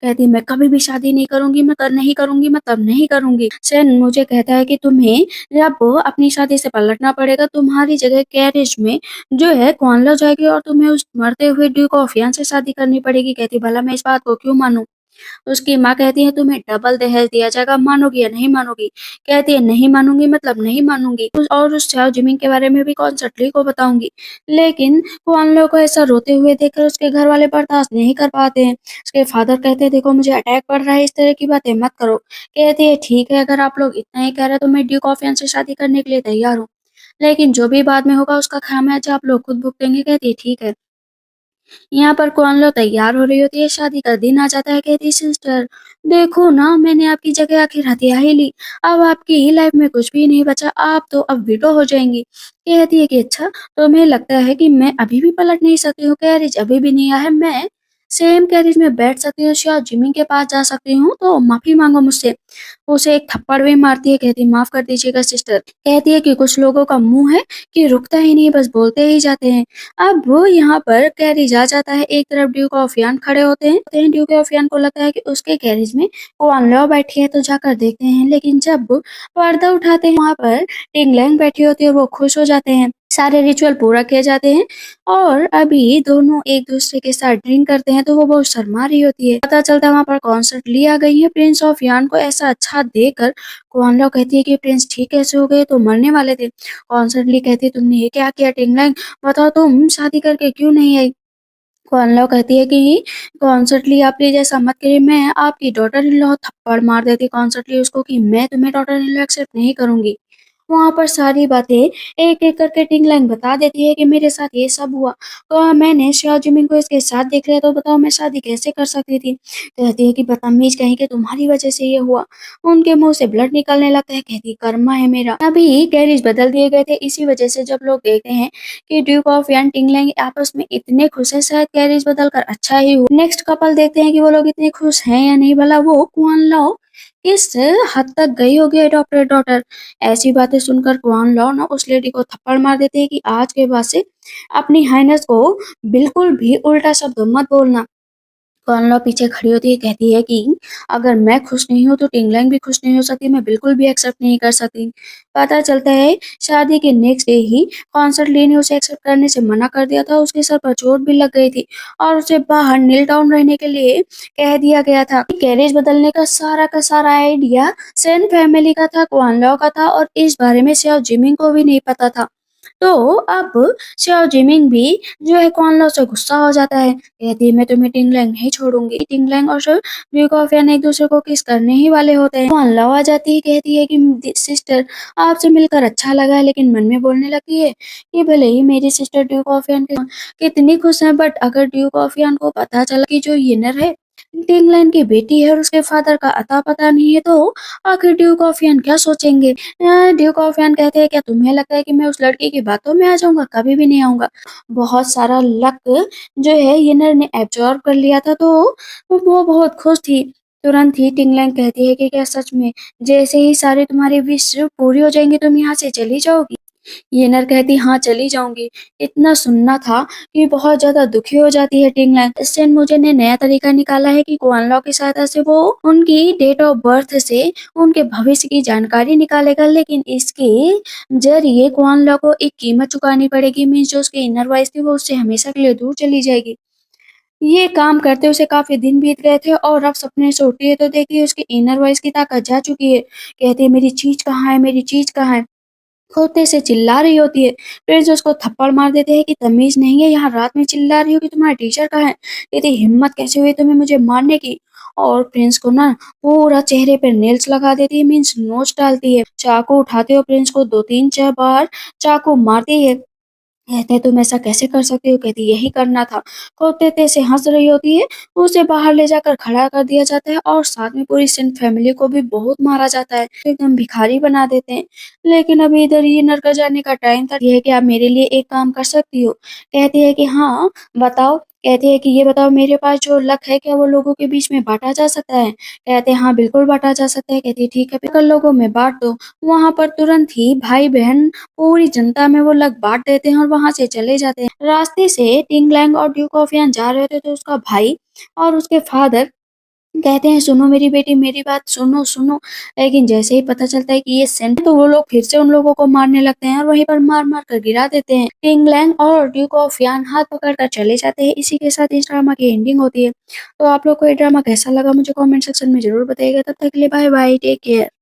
कहती है, मैं कभी भी शादी नहीं करूँगी, मैं तब नहीं करूँगी, मैं तब नहीं करूँगी। सेन मुझे कहता है कि तुम्हें जब अपनी शादी से पलटना पड़ेगा, तुम्हारी जगह कैरिज में जो है कुआनलो जाएगी और तुम्हें उस मरते हुए ड्यूक ऑफ यान से शादी करनी पड़ेगी। कहती, भला मैं इस बात को क्यों मानूँ? उसकी माँ कहती है, तुम्हें डबल दहेज दिया जाएगा, मानोगी या नहीं मानोगी? कहती है, नहीं मानूंगी, मतलब नहीं मानूंगी। और उस चाओ जिमिंग के बारे में भी कॉन्सर्टली को बताऊंगी। लेकिन कुआन लो को ऐसा रोते हुए देखकर उसके घर वाले बर्दाश्त नहीं कर पाते हैं। उसके फादर कहते हैं, देखो मुझे अटैक पड़ रहा है, इस तरह की बातें मत करो। कहती है, ठीक है, अगर आप लोग इतना ही कह रहे हो तो मैं ड्यूक ऑफ यन से शादी करने के लिए तैयार हूँ। लेकिन जो भी बाद में होगा उसका खामियाजा आप लोग खुद भुगतेंगे। कहती है, ठीक है। यहाँ पर कुआनलो तैयार हो रही होती है, शादी का दिन आ जाता है। कहती, सिस्टर देखो ना, मैंने आपकी जगह आखिर हथिया ही ली। अब आपकी ही लाइफ में कुछ भी नहीं बचा, आप तो अब विडो हो जाएंगी। कहती है कि अच्छा, तुम्हें लगता है कि मैं अभी भी पलट नहीं सकती हूँ? कैरिज अभी भी नहीं आया है, मैं सेम कैरिज में बैठ सकती हूँ, शायद जिमी के पास जा सकती हूँ, तो माफी मांगो मुझसे। उसे एक थप्पड़ भी मारती है। कहती, माफ कर दीजिएगा सिस्टर। कहती है कि कुछ लोगों का मुंह है कि रुकता ही नहीं, बस बोलते ही जाते हैं। अब वो यहाँ पर कैरिज आ जाता है, एक तरफ ड्यूक ऑफ यान खड़े होते हैं। ड्यूक ऑफ यान को लगता है कि उसके कैरिज में कुआन लो बैठी है, तो जाकर देखते हैं। लेकिन जब पर्दा उठाते हैं, वहाँ पर टिंगलैंग बैठी होती है और वो खुश हो जाते हैं। सारे रिचुअल पूरा किए जाते हैं और अभी दोनों एक दूसरे के साथ ड्रिंक करते हैं, तो वो बहुत शर्मा रही होती है। पता चलता है वहाँ पर कॉन्सर्ट ली आ गई है। प्रिंस ऑफ यान को ऐसा अच्छा देखकर कुआन लो कहती है कि प्रिंस ठीक कैसे हो गए, तो मरने वाले थे। कॉन्सर्ट ली कहती है, तुमने ये क्या किया टिंगलैंग? बताओ, तुम शादी करके क्यों नहीं आई? कुआनलाओ कहती है कि कॉन्सर्टली आप प्लीज ऐसा मत करिए, मैं आपकी डॉटर इन लॉ। थप्पड़ मार देती कॉन्सर्टली उसको कि मैं तुम्हें डॉटर इन लॉ एक्सेप्ट नहीं करूंगी। वहां पर सारी बातें एक एक करके टिंगलैंग बता देती है कि मेरे साथ ये सब हुआ, तो मैंने श्याओ जिमिंग को इसके साथ देख लिया, तो बताओ मैं शादी कैसे कर सकती थी? कहती है कि बदतमीज कहीं के, तुम्हारी वजह से ये हुआ। उनके मुंह से ब्लड निकलने लगता है। कहती, कर्मा है मेरा। अभी कैरिज बदल दिए गए थे, इसी वजह से जब लोग देखते हैं कि ड्यूक ऑफ यान टिंगलैंग आपस में इतने खुश है, शायद कैरिज बदल कर अच्छा ही हो। नेक्स्ट कपल देखते हैं कि वो लोग इतने खुश हैं या नहीं। भला वो कुआन लाओ किस हद तक गई होगी अडॉप्टेड डॉटर। ऐसी बातें सुनकर कुआन लाओ ना उस लेडी को थप्पड़ मार देते हैं कि आज के बाद से अपनी हाइनेस को बिल्कुल भी उल्टा शब्द मत बोलना। कॉर्नलॉ पीछे खड़ी होती है, कहती है कि अगर मैं खुश नहीं हूँ तो टिंगलैंग भी खुश नहीं हो सकती, मैं बिल्कुल भी एक्सेप्ट नहीं कर सकती। पता चलता है शादी के नेक्स्ट डे ही कॉन्सर्ट ली ने उसे एक्सेप्ट करने से मना कर दिया था। उसके सर पर चोट भी लग गई थी और उसे बाहर नील डाउन रहने के लिए कह दिया गया था। कैरेज बदलने का सारा आइडिया सेन फैमिली का था, कॉर्नलॉ का था, और इस बारे में सिर्फ जिमिंग को भी नहीं पता था। तो अब सियाओ जिमिंग भी जो है कॉर्नलॉ से गुस्सा हो जाता है। कहती है, मैं तुम्हें टिंगलैंग नहीं छोड़ूंगी। टिंगलैंग और ड्यूक ऑफ यान एक दूसरे को किस करने ही वाले होते हैं। कॉर्नलॉ आ जाती है, कहती है कि सिस्टर आपसे मिलकर अच्छा लगा है, लेकिन मन में बोलने लगती है कि भले ही मेरी सिस्टर ड्यूक ऑफ यान कितनी खुश है, बट अगर ड्यूक ऑफ यान को पता चला कि जो येनर है टिंगलैंग की बेटी है और उसके फादर का अता पता नहीं है, तो आखिर ड्यूक ऑफ यान क्या सोचेंगे? ड्यूक ऑफ यान कहते हैं, क्या तुम्हें लगता है कि मैं उस लड़की की बातों में आ जाऊंगा? कभी भी नहीं आऊंगा। बहुत सारा लक जो है येनर ने एब्जॉर्ब कर लिया था, तो वो बहुत खुश थी। तुरंत ही टिंगलैंग कहती है कि क्या सच में जैसे ही सारे तुम्हारी विश पूरी हो जाएंगी तुम यहाँ से चली जाओगी? येनर कहती, हाँ चली जाऊंगी। इतना सुनना था कि बहुत ज्यादा दुखी हो जाती है टिंगलैंग। इससे मुझे ने नया तरीका निकाला है कि कुआनलॉ की सहायता से वो उनकी डेट ऑफ बर्थ से उनके भविष्य की जानकारी निकालेगा, लेकिन इसके जरिए कुआनलॉ को एक कीमत चुकानी पड़ेगी। मीन्स जो उसकी इनर वॉइस थी वो उससे हमेशा के लिए दूर चली जाएगी। ये काम करते उसे काफी दिन बीत गए थे और अब सपने से उठी है तो देखिए उसकी इनर वॉइस की ताकत जा चुकी है। कहती है, मेरी चीज कहाँ है, मेरी चीज कहाँ है? खोते से चिल्ला रही होती है। प्रिंस उसको थप्पड़ मार देते हैं कि तमीज नहीं है, यहाँ रात में चिल्ला रही हो कि तुम्हारा टीचर कहाँ है? कहती, हिम्मत कैसे हुई तुम्हें मुझे मारने की? और प्रिंस को ना पूरा चेहरे पे नेल्स लगा देती है, मीन्स नोच डालती है। चाकू उठाते हुए प्रिंस को 2-3 4 बार चाकू मारती है। कहते हैं तुम ऐसा कैसे कर सकते हो? कहती यही करना था। खोते से हंस रही होती है। उसे बाहर ले जाकर खड़ा कर दिया जाता है और साथ में पूरी सेंट फैमिली को भी बहुत मारा जाता है, तो एकदम भिखारी बना देते हैं। लेकिन अभी इधर ये नरक जाने का टाइम था। ये है कि आप मेरे लिए एक काम कर सकती हो। कहती है कि हाँ, बताओ। कहती है कि ये बताओ, मेरे पास जो लक है क्या वो लोगों के बीच में बांटा जा सकता है? कहते हैं हाँ, बिल्कुल बांटा जा सकता है। कहती है ठीक है, फिर लोगों में बांट दो। वहां पर तुरंत ही भाई बहन पूरी जनता में वो लक बाँट देते हैं और वहाँ से चले जाते हैं। रास्ते से टिंग लैंग और ड्यूक ऑफ यान जा रहे थे तो उसका भाई और उसके फादर कहते हैं सुनो मेरी बेटी, मेरी बात सुनो सुनो। लेकिन जैसे ही पता चलता है कि ये सेंट, तो वो लोग फिर से उन लोगों को मारने लगते हैं और वहीं पर मार मार कर गिरा देते हैं। टिंग लैंग और ड्यूक ऑफ यान हाथ पकड़ कर चले जाते हैं। इसी के साथ इस ड्रामा की एंडिंग होती है। तो आप लोग को ये ड्रामा कैसा लगा मुझे कमेंट सेक्शन में जरूर बताइएगा। तब तक के लिए बाय बाय, टेक केयर।